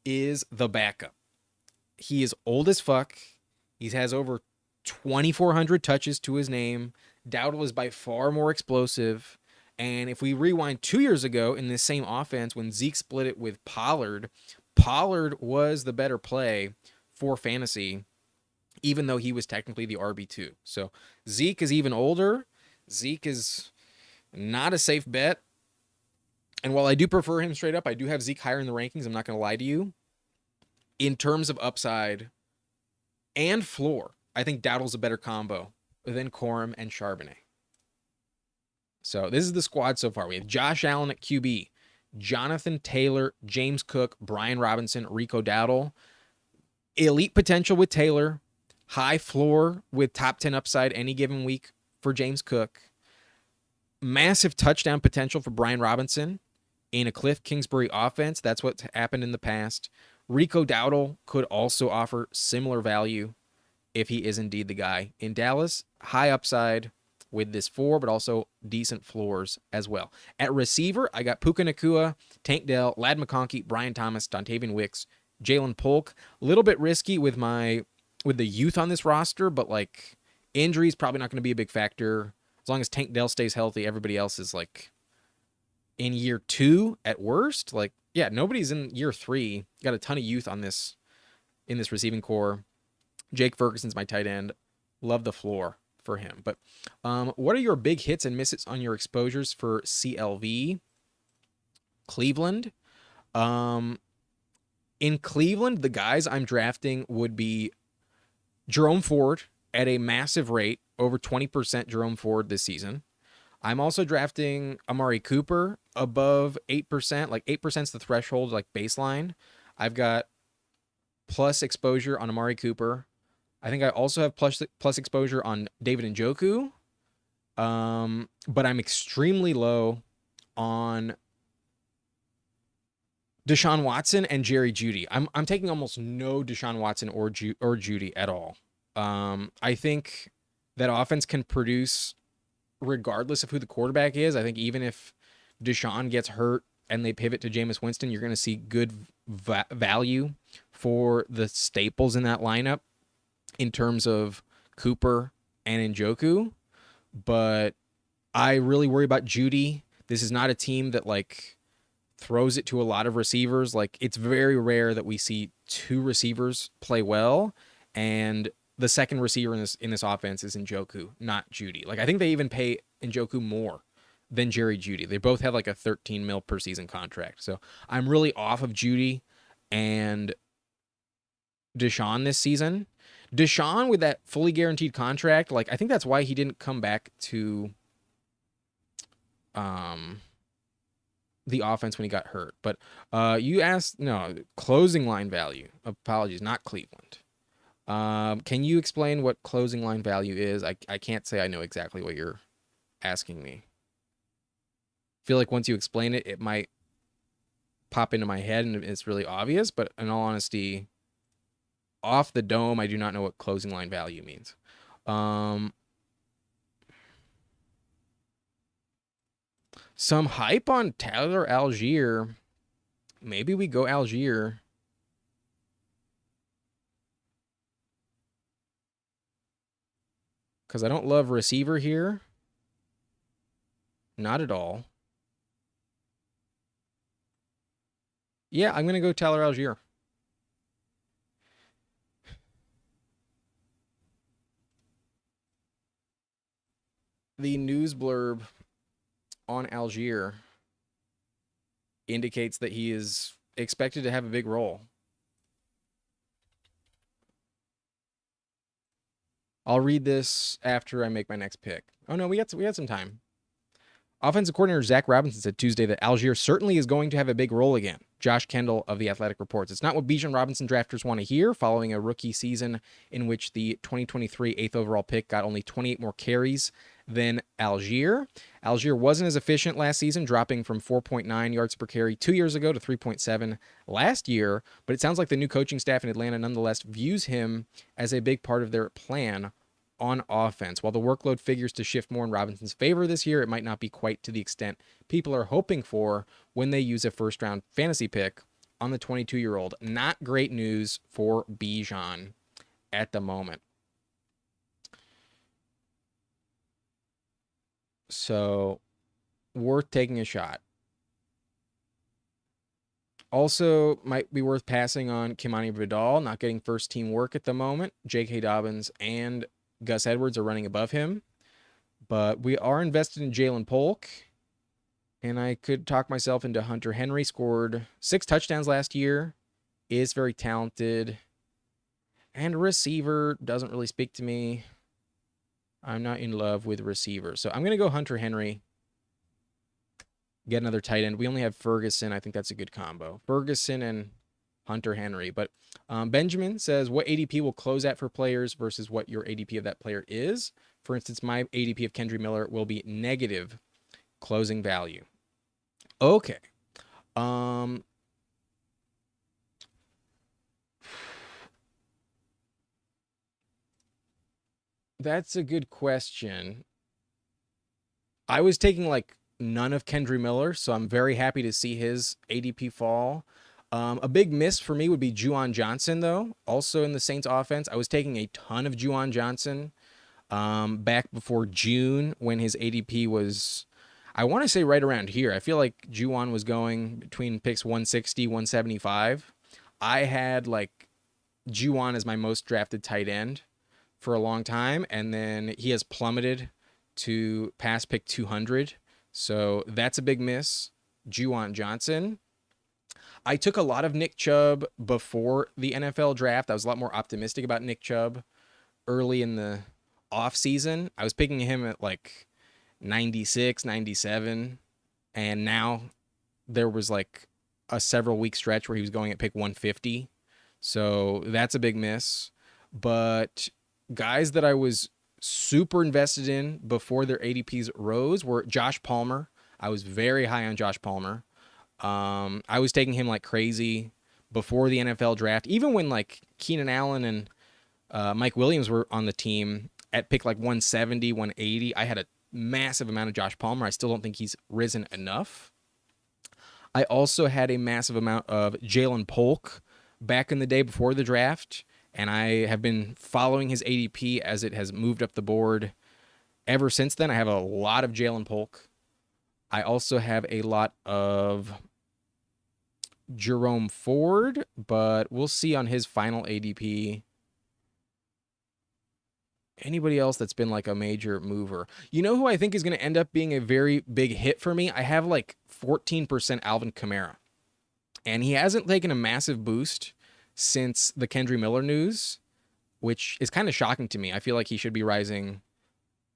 is the backup. He is old as fuck. He has over 2,400 touches to his name. Dowdle is by far more explosive. And if we rewind 2 years ago in this same offense, when Zeke split it with Pollard, Pollard was the better play for fantasy, even though he was technically the RB2. So Zeke is even older. Zeke is not a safe bet. And while I do prefer him straight up, I do have Zeke higher in the rankings. I'm not going to lie to you. In terms of upside and floor, I think Dowdle's a better combo than Corum and Charbonnet. So this is the squad so far. We have Josh Allen at QB, Jonathan Taylor, James Cook, Brian Robinson, Rico Dowdle. Elite potential with Taylor, high floor with top 10 upside any given week for James Cook. Massive touchdown potential for Brian Robinson in a Cliff Kingsbury offense. That's what's happened in the past. Rico Dowdle could also offer similar value if he is indeed the guy. In Dallas, high upside with this 4, but also decent floors as well. At receiver, I got Puka Nacua, Tank Dell, Ladd McConkey, Brian Thomas, Dontavian Wicks, Jalen Polk. A little bit risky with the youth on this roster, but like injuries probably not going to be a big factor. As long as Tank Dell stays healthy, everybody else is like in year 2 at worst. Like, yeah, nobody's in year 3. Got a ton of youth on this in this receiving core. Jake Ferguson's my tight end. Love the floor for him. But what are your big hits and misses on your exposures for CLV? Cleveland. In Cleveland, the guys I'm drafting would be Jerome Ford at a massive rate, over 20% Jerome Ford this season. I'm also drafting Amari Cooper above 8%. Like 8% is the threshold, like baseline. I've got plus exposure on Amari Cooper. I think I also have plus exposure on David Njoku. But I'm extremely low on Deshaun Watson and Jerry Jeudy. I'm taking almost no Deshaun Watson or Jeudy at all. I think that offense can produce regardless of who the quarterback is. I think even if Deshaun gets hurt and they pivot to Jameis Winston, you're going to see good value for the staples in that lineup in terms of Cooper and Njoku. But I really worry about Jeudy. This is not a team that like throws it to a lot of receivers. Like, it's very rare that we see 2 receivers play well, and the second receiver in this offense is Njoku, not Jeudy. Like, I think they even pay Njoku more than Jerry Jeudy. They both have like a $13 million per season contract. So I'm really off of Jeudy and Deshaun this season. Deshaun with that fully guaranteed contract, like, I think that's why he didn't come back to the offense when he got hurt. But you asked, no, closing line value. Apologies, not Cleveland. Can you explain what closing line value is? I can't say I know exactly what you're asking me. I feel like once you explain it, it might pop into my head and it's really obvious. But in all honesty, off the dome, I do not know what closing line value means. Some hype on Tyler Algier. Maybe we go Algier. Because I don't love receiver here. Not at all. Yeah, I'm going to go Tyler Algier. The news blurb on Algier indicates that he is expected to have a big role. I'll read this after I make my next pick. Oh no, we had some time. Offensive coordinator Zach Robinson said Tuesday that Algier certainly is going to have a big role again. Josh Kendall of The Athletic reports. It's not what Bijan Robinson drafters want to hear following a rookie season in which the 2023 8th overall pick got only 28 more carries than Algier. Algier wasn't as efficient last season, dropping from 4.9 yards per carry 2 years ago to 3.7 last year, but it sounds like the new coaching staff in Atlanta nonetheless views him as a big part of their plan on offense. While the workload figures to shift more in Robinson's favor this year, it might not be quite to the extent people are hoping for when they use a first-round fantasy pick on the 22-year-old. Not great news for Bijan at the moment. So, worth taking a shot. Also, might be worth passing on Kimani Vidal, not getting first-team work at the moment. J.K. Dobbins and Gus Edwards are running above him. But we are invested in Jalen Polk. And I could talk myself into Hunter Henry. Scored 6 touchdowns last year. Is very talented. And receiver doesn't really speak to me. I'm not in love with receiver. So I'm going to go Hunter Henry get another tight end. We only have Ferguson. I think that's a good combo. Ferguson and Hunter Henry. But Benjamin says, what ADP will close at for players versus what your ADP of that player is? For instance, my ADP of Kendre Miller will be negative closing value. Okay. That's a good question. I was taking like none of Kendre Miller, so I'm very happy to see his ADP fall. A big miss for me would be Juwan Johnson, though. Also in the Saints offense, I was taking a ton of Juwan Johnson back before June when his ADP was, I want to say right around here. I feel like Juwan was going between picks 160, 175. I had like Juwan as my most drafted tight end for a long time, and then he has plummeted to pass pick 200. So that's a big miss. Juwan Johnson. I took a lot of Nick Chubb before the NFL draft. I was a lot more optimistic about Nick Chubb early in the off season. I was picking him at like 96, 97, and now there was like a several week stretch where he was going at pick 150. So that's a big miss. But guys that I was super invested in before their ADPs rose were Josh Palmer. I was very high on Josh Palmer. I was taking him like crazy before the NFL draft, even when like Keenan Allen and Mike Williams were on the team at pick like 170, 180. I had a massive amount of Josh Palmer. I still don't think he's risen enough. I also had a massive amount of Jalen Polk back in the day before the draft, and I have been following his ADP as it has moved up the board ever since then. I have a lot of Jalen Polk. I also have a lot of Jerome Ford, but we'll see on his final ADP. Anybody else that's been like a major mover? You know who I think is going to end up being a very big hit for me? I have like 14% Alvin Kamara. And he hasn't taken a massive boost since the Kendre Miller news, which is kind of shocking to me. I feel like he should be rising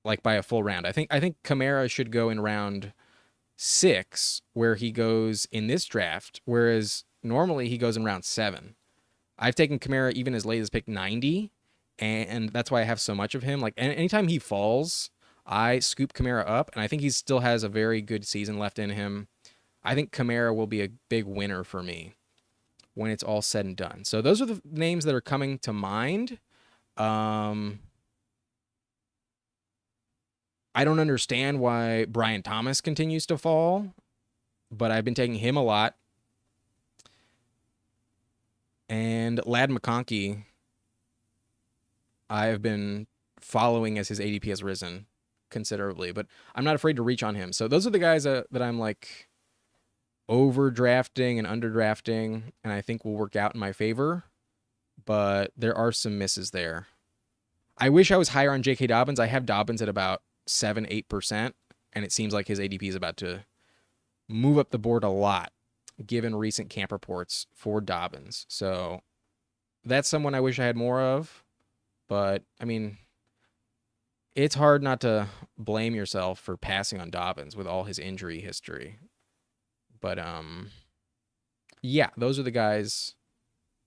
like by a full round. I think Kamara should go in round 6, where he goes in this draft, whereas normally he goes in round 7. I've taken Kamara even as late as pick 90, and that's why I have so much of him. Like anytime he falls, I scoop Kamara up, and I think he still has a very good season left in him. I think Kamara will be a big winner for me when it's all said and done. So those are the names that are coming to mind. I don't understand why Brian Thomas continues to fall, but I've been taking him a lot. And Ladd McConkey, I've been following as his ADP has risen considerably, but I'm not afraid to reach on him. So those are the guys that I'm like overdrafting and underdrafting, and I think will work out in my favor, but there are some misses there. I wish I was higher on J.K. Dobbins. I have Dobbins at about 7-8%, and it seems like his ADP is about to move up the board a lot given recent camp reports for Dobbins. So that's someone I wish I had more of, but I mean, it's hard not to blame yourself for passing on Dobbins with all his injury history. But yeah, those are the guys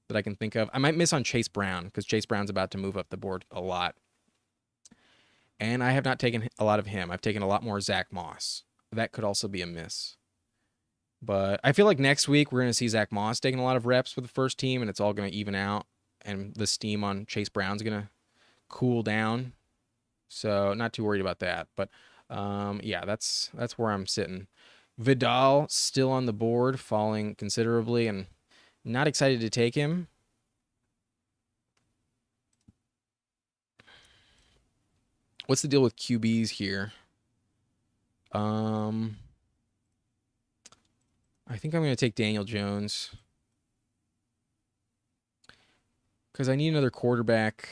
that I can think of. I might miss on Chase Brown because Chase Brown's about to move up the board a lot. And I have not taken a lot of him. I've taken a lot more Zach Moss. That could also be a miss. But I feel like next week we're going to see Zach Moss taking a lot of reps with the first team, and it's all going to even out, and the steam on Chase Brown's going to cool down. So not too worried about that. But yeah, that's where I'm sitting. Vidal still on the board, falling considerably, and not excited to take him. What's the deal with QBs here? I think I'm going to take Daniel Jones because I need another quarterback.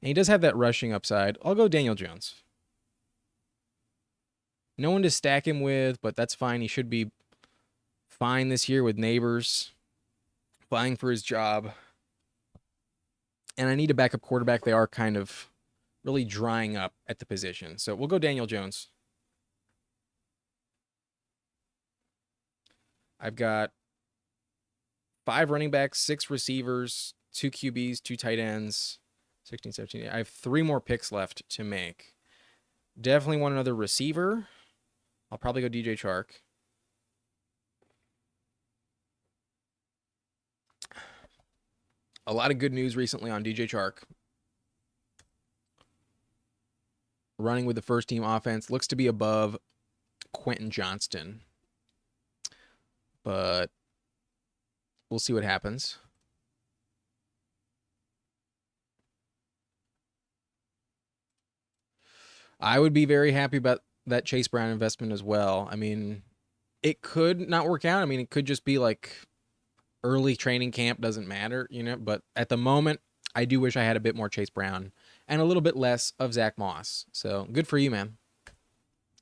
And he does have that rushing upside. I'll go Daniel Jones. No one to stack him with, but that's fine. He should be fine this year with Neighbors vying for his job. And I need a backup quarterback. They are kind of really drying up at the position. So we'll go Daniel Jones. I've got 5 running backs, 6 receivers, 2 QBs, 2 tight ends, 16, 17. I have 3 more picks left to make. Definitely want another receiver. I'll probably go DJ Chark. A lot of good news recently on DJ Chark. Running with the first team offense. Looks to be above Quentin Johnston. But we'll see what happens. I would be very happy about that Chase Brown investment as well. I mean, it could not work out. I mean, it could just be like early training camp, doesn't matter, you know, but at the moment, I do wish I had a bit more Chase Brown and a little bit less of Zach Moss. So good for you, man.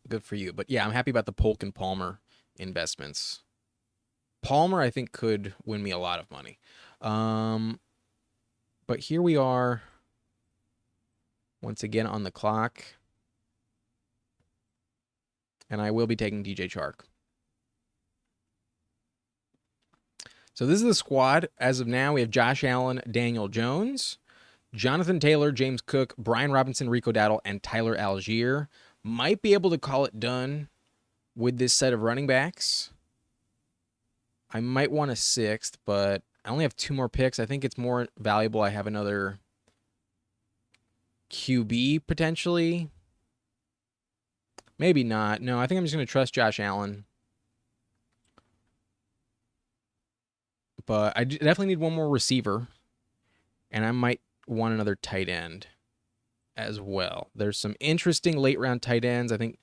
Good for you. But yeah, I'm happy about the Polk and Palmer investments. Palmer, I think, could win me a lot of money. But here we are once again on the clock. And I will be taking DJ Chark. So this is the squad. As of now, we have Josh Allen, Daniel Jones, Jonathan Taylor, James Cook, Brian Robinson, Rico Dowdle, and Tyler Algier. Might be able to call it done with this set of running backs. I might want a 6th, but I only have 2 more picks. I think it's more valuable I have another QB potentially. Maybe not. No, I think I'm just going to trust Josh Allen. But I definitely need one more receiver. And I might want another tight end as well. There's some interesting late round tight ends. I think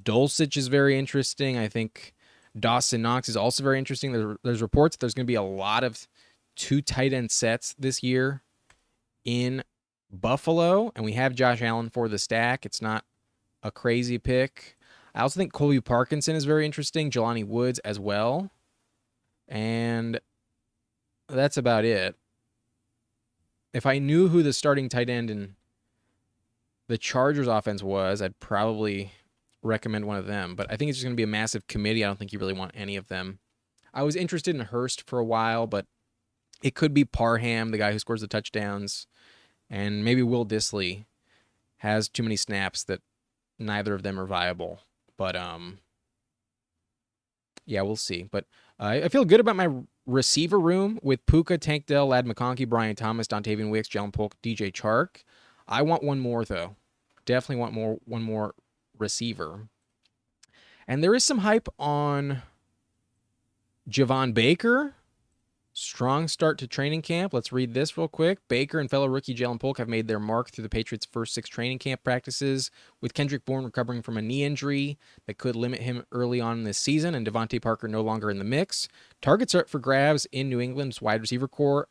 Dulcich is very interesting. I think Dawson Knox is also very interesting. There's reports there's going to be a lot of 2 tight end sets this year in Buffalo. And we have Josh Allen for the stack. It's not a crazy pick. I also think Colby Parkinson is very interesting. Jelani Woods as well. And that's about it. If I knew who the starting tight end in the Chargers offense was, I'd probably recommend one of them. But I think it's just going to be a massive committee. I don't think you really want any of them. I was interested in Hurst for a while, but it could be Parham, the guy who scores the touchdowns. And maybe Will Dissly has too many snaps that neither of them are viable. But yeah, we'll see. But I feel good about my receiver room with Puka, Tank Dell, Lad McConkey, Brian Thomas, Dontavian Wicks, Jalen Polk, DJ Chark. I want one more, though. Definitely want one more receiver. And there is some hype on Javon Baker. Strong start to training camp. Let's read this real quick. Baker and fellow rookie Jalen Polk have made their mark through the Patriots' first 6 training camp practices, with Kendrick Bourne recovering from a knee injury that could limit him early on in this season, and Devontae Parker no longer in the mix. Targets are up for grabs in New England's wide receiver core,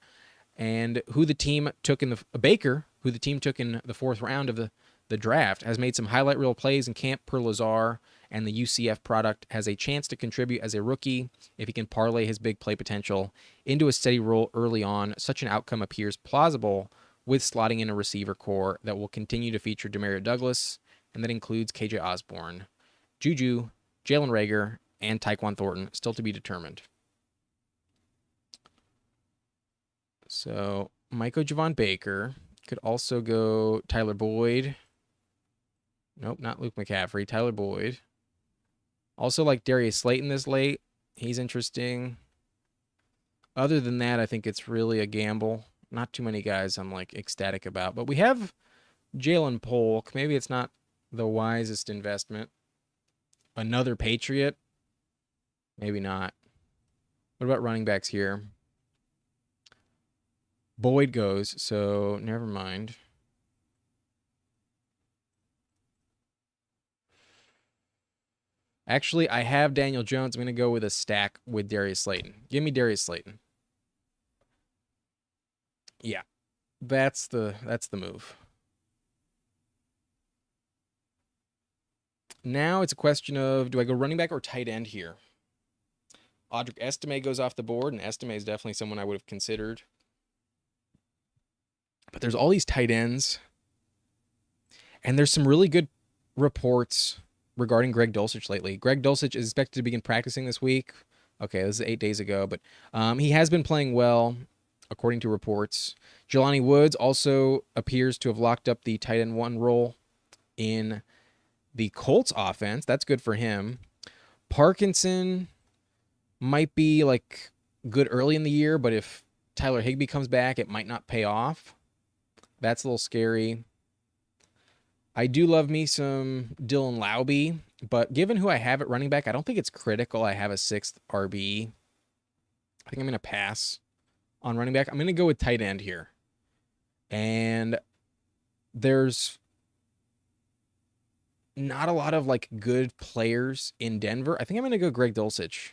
and who the team took in the Baker, who the team took in the 4th round of the draft, has made some highlight reel plays in camp per Lazar, and the UCF product has a chance to contribute as a rookie if he can parlay his big play potential into a steady role early on. Such an outcome appears plausible with slotting in a receiver core that will continue to feature Demario Douglas, and that includes KJ Osborne, Juju, Jalen Reagor, and Tyquan Thornton, still to be determined. So, might go Javon Baker. Could also go Tyler Boyd. Nope, not Luke McCaffrey. Tyler Boyd. Also like Darius Slayton this late. He's interesting. Other than that, I think it's really a gamble. Not too many guys I'm like ecstatic about. But we have Jalen Polk. Maybe it's not the wisest investment. Another Patriot? Maybe not. What about running backs here? Boyd goes, so never mind. Actually, I have Daniel Jones. I'm going to go with a stack with Darius Slayton. Give me Darius Slayton. Yeah, that's the move. Now it's a question of, do I go running back or tight end here? Audric Estime goes off the board, and Estime is definitely someone I would have considered. But there's all these tight ends, and there's some really good reports regarding Greg Dulcich lately. Greg Dulcich is expected to begin practicing this week Okay, this is 8 days ago, but he has been playing well, according to reports. Jelani Woods also appears to have locked up the tight end 1 role in the Colts offense. That's good for him. Parkinson might be like good early in the year, but if Tyler Higbee comes back, it might not pay off. That's a little scary. I do love me some Dylan Laube, but given who I have at running back, I don't think it's critical I have a 6th RB. I think I'm going to pass on running back. I'm going to go with tight end here. And there's not a lot of like good players in Denver. I think I'm going to go Greg Dulcich.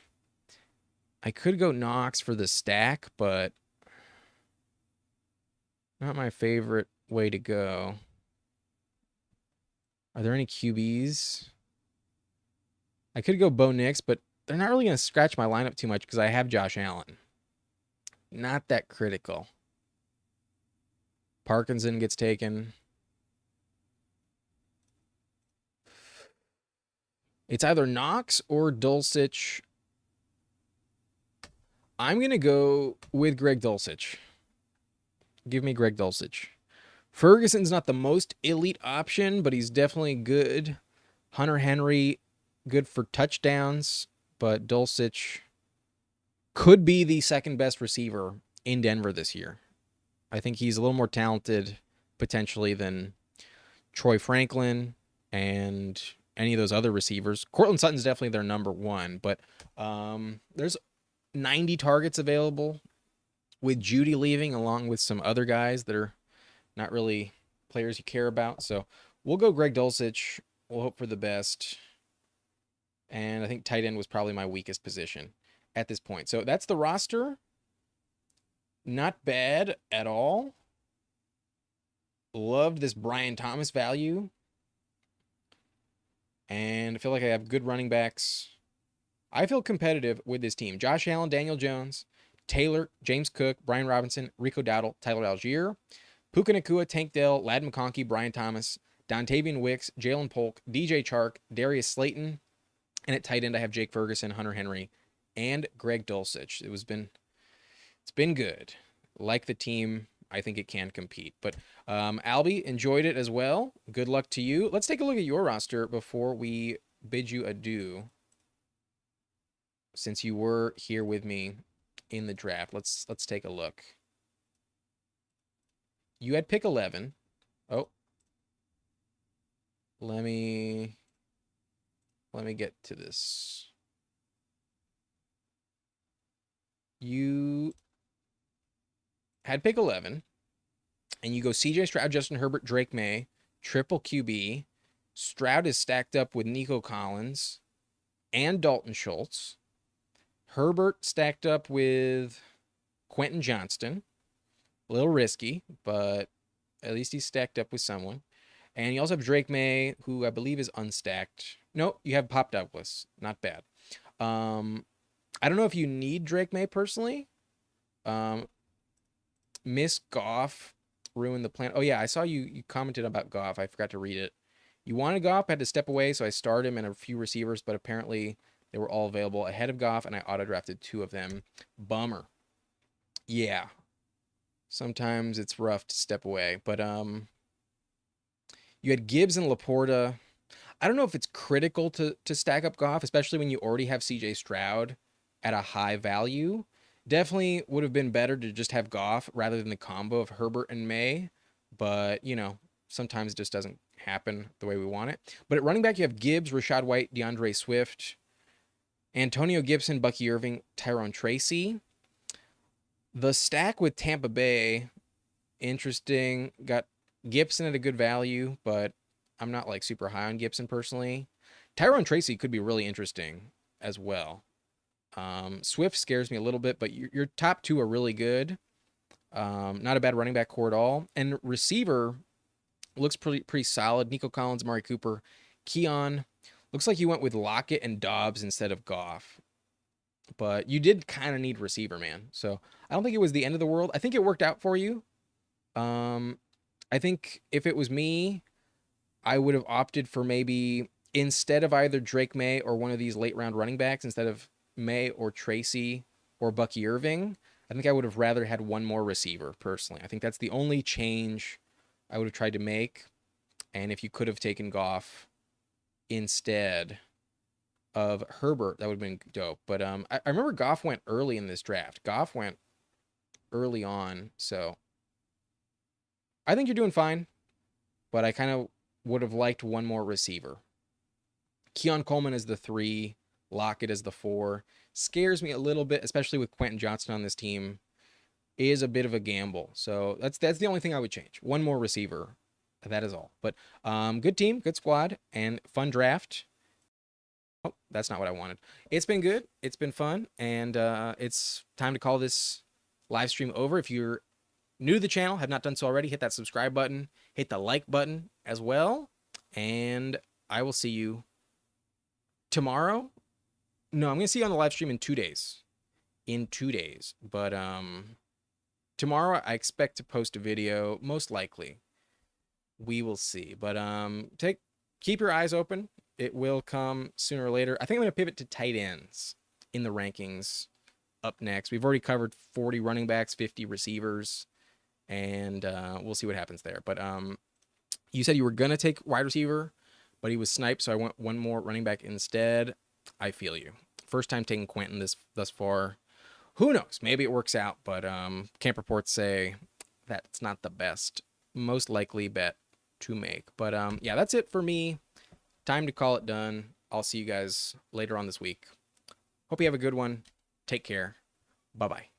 I could go Knox for the stack, but not my favorite way to go. Are there any QBs? I could go Bo Nix, but they're not really going to scratch my lineup too much because I have Josh Allen. Not that critical. Parkinson gets taken. It's either Knox or Dulcich. I'm going to go with Greg Dulcich. Give me Greg Dulcich. Ferguson's not the most elite option, but he's definitely good. Hunter Henry, good for touchdowns, but Dulcich could be the second best receiver in Denver this year. I think he's a little more talented potentially than Troy Franklin and any of those other receivers. Courtland Sutton's definitely their number 1, but there's 90 targets available with Judy leaving along with some other guys that are not really players you care about. So we'll go Greg Dulcich. We'll hope for the best. And I think tight end was probably my weakest position at this point. So that's the roster. Not bad at all. Loved this Brian Thomas value. And I feel like I have good running backs. I feel competitive with this team. Josh Allen, Daniel Jones, Taylor, James Cook, Brian Robinson, Rico Dowdle, Tyler Algier, Puka Nacua, Tank Dell, Ladd McConkey, Brian Thomas, Dontavian Wicks, Jalen Polk, DJ Chark, Darius Slayton, and at tight end I have Jake Ferguson, Hunter Henry, and Greg Dulcich. It's been good. Like the team, I think it can compete. But Albie, enjoyed it as well. Good luck to you. Let's take a look at your roster before we bid you adieu. Since you were here with me in the draft, let's take a look. You had pick 11. Oh. Let me get to this. You had pick 11, and you go CJ Stroud, Justin Herbert, Drake May, triple QB. Stroud is stacked up with Nico Collins and Dalton Schultz. Herbert stacked up with Quentin Johnston. A little risky, but at least he's stacked up with someone. And you also have Drake May, who I believe is unstacked. No, you have Pop Douglas. Not bad. I don't know if you need Drake May personally. Miss Goff ruined the plan. Oh, yeah, I saw you commented about Goff. I forgot to read it. You wanted Goff, had to step away, so I started him and a few receivers, but apparently they were all available ahead of Goff, and I auto-drafted 2 of them. Bummer. Yeah. Sometimes it's rough to step away, but you had Gibbs and Laporta. I don't know if it's critical to stack up Goff, especially when you already have CJ Stroud at a high value. Definitely would have been better to just have Goff rather than the combo of Herbert and May, but, you know, sometimes it just doesn't happen the way we want it. But at running back, you have Gibbs, Rashad White, DeAndre Swift, Antonio Gibson, Bucky Irving, Tyrone Tracy. The stack with Tampa Bay, interesting. Got Gibson at a good value, but I'm not like super high on Gibson personally. Tyrone Tracy could be really interesting as well. Swift scares me a little bit, but your top 2 are really good. Not a bad running back core at all. And receiver looks pretty solid. Nico Collins, Amari Cooper, Keon. Looks like you went with Lockett and Dobbs instead of Goff. But you did kind of need receiver, man. So I don't think it was the end of the world. I think it worked out for you. I think if it was me, I would have opted for maybe instead of either Drake May or one of these late round running backs, instead of May or Tracy or Bucky Irving. I think I would have rather had one more receiver personally. I think that's the only change I would have tried to make. And if you could have taken Goff instead of Herbert, that would have been dope. But I remember Goff went early in this draft. Goff went early on, so I think you're doing fine. But I kind of would have liked one more receiver. Keon Coleman is the 3, Lockett is the 4. Scares me a little bit, especially with Quentin Johnston on this team. Is a bit of a gamble. So that's the only thing I would change. One more receiver. That is all. But good team, good squad, and fun draft. Oh, that's not what I wanted. It's been good. It's been fun, and it's time to call this live stream over. If you're new to the channel, have not done so already, hit that subscribe button, hit the like button as well, and I will see you tomorrow. No, I'm gonna see you on the live stream in 2 days. In 2 days, but tomorrow I expect to post a video, most likely. We will see, but keep your eyes open. It will come sooner or later. I think I'm gonna pivot to tight ends in the rankings up next. We've already covered 40 running backs, 50 receivers, and we'll see what happens there. But you said you were gonna take wide receiver, but he was sniped, so I went one more running back instead. I feel you. First time taking Quentin thus far. Who knows? Maybe it works out, but camp reports say that's not the best, most likely bet to make. But yeah, that's it for me. Time to call it done. I'll see you guys later on this week. Hope you have a good one. Take care. Bye-bye.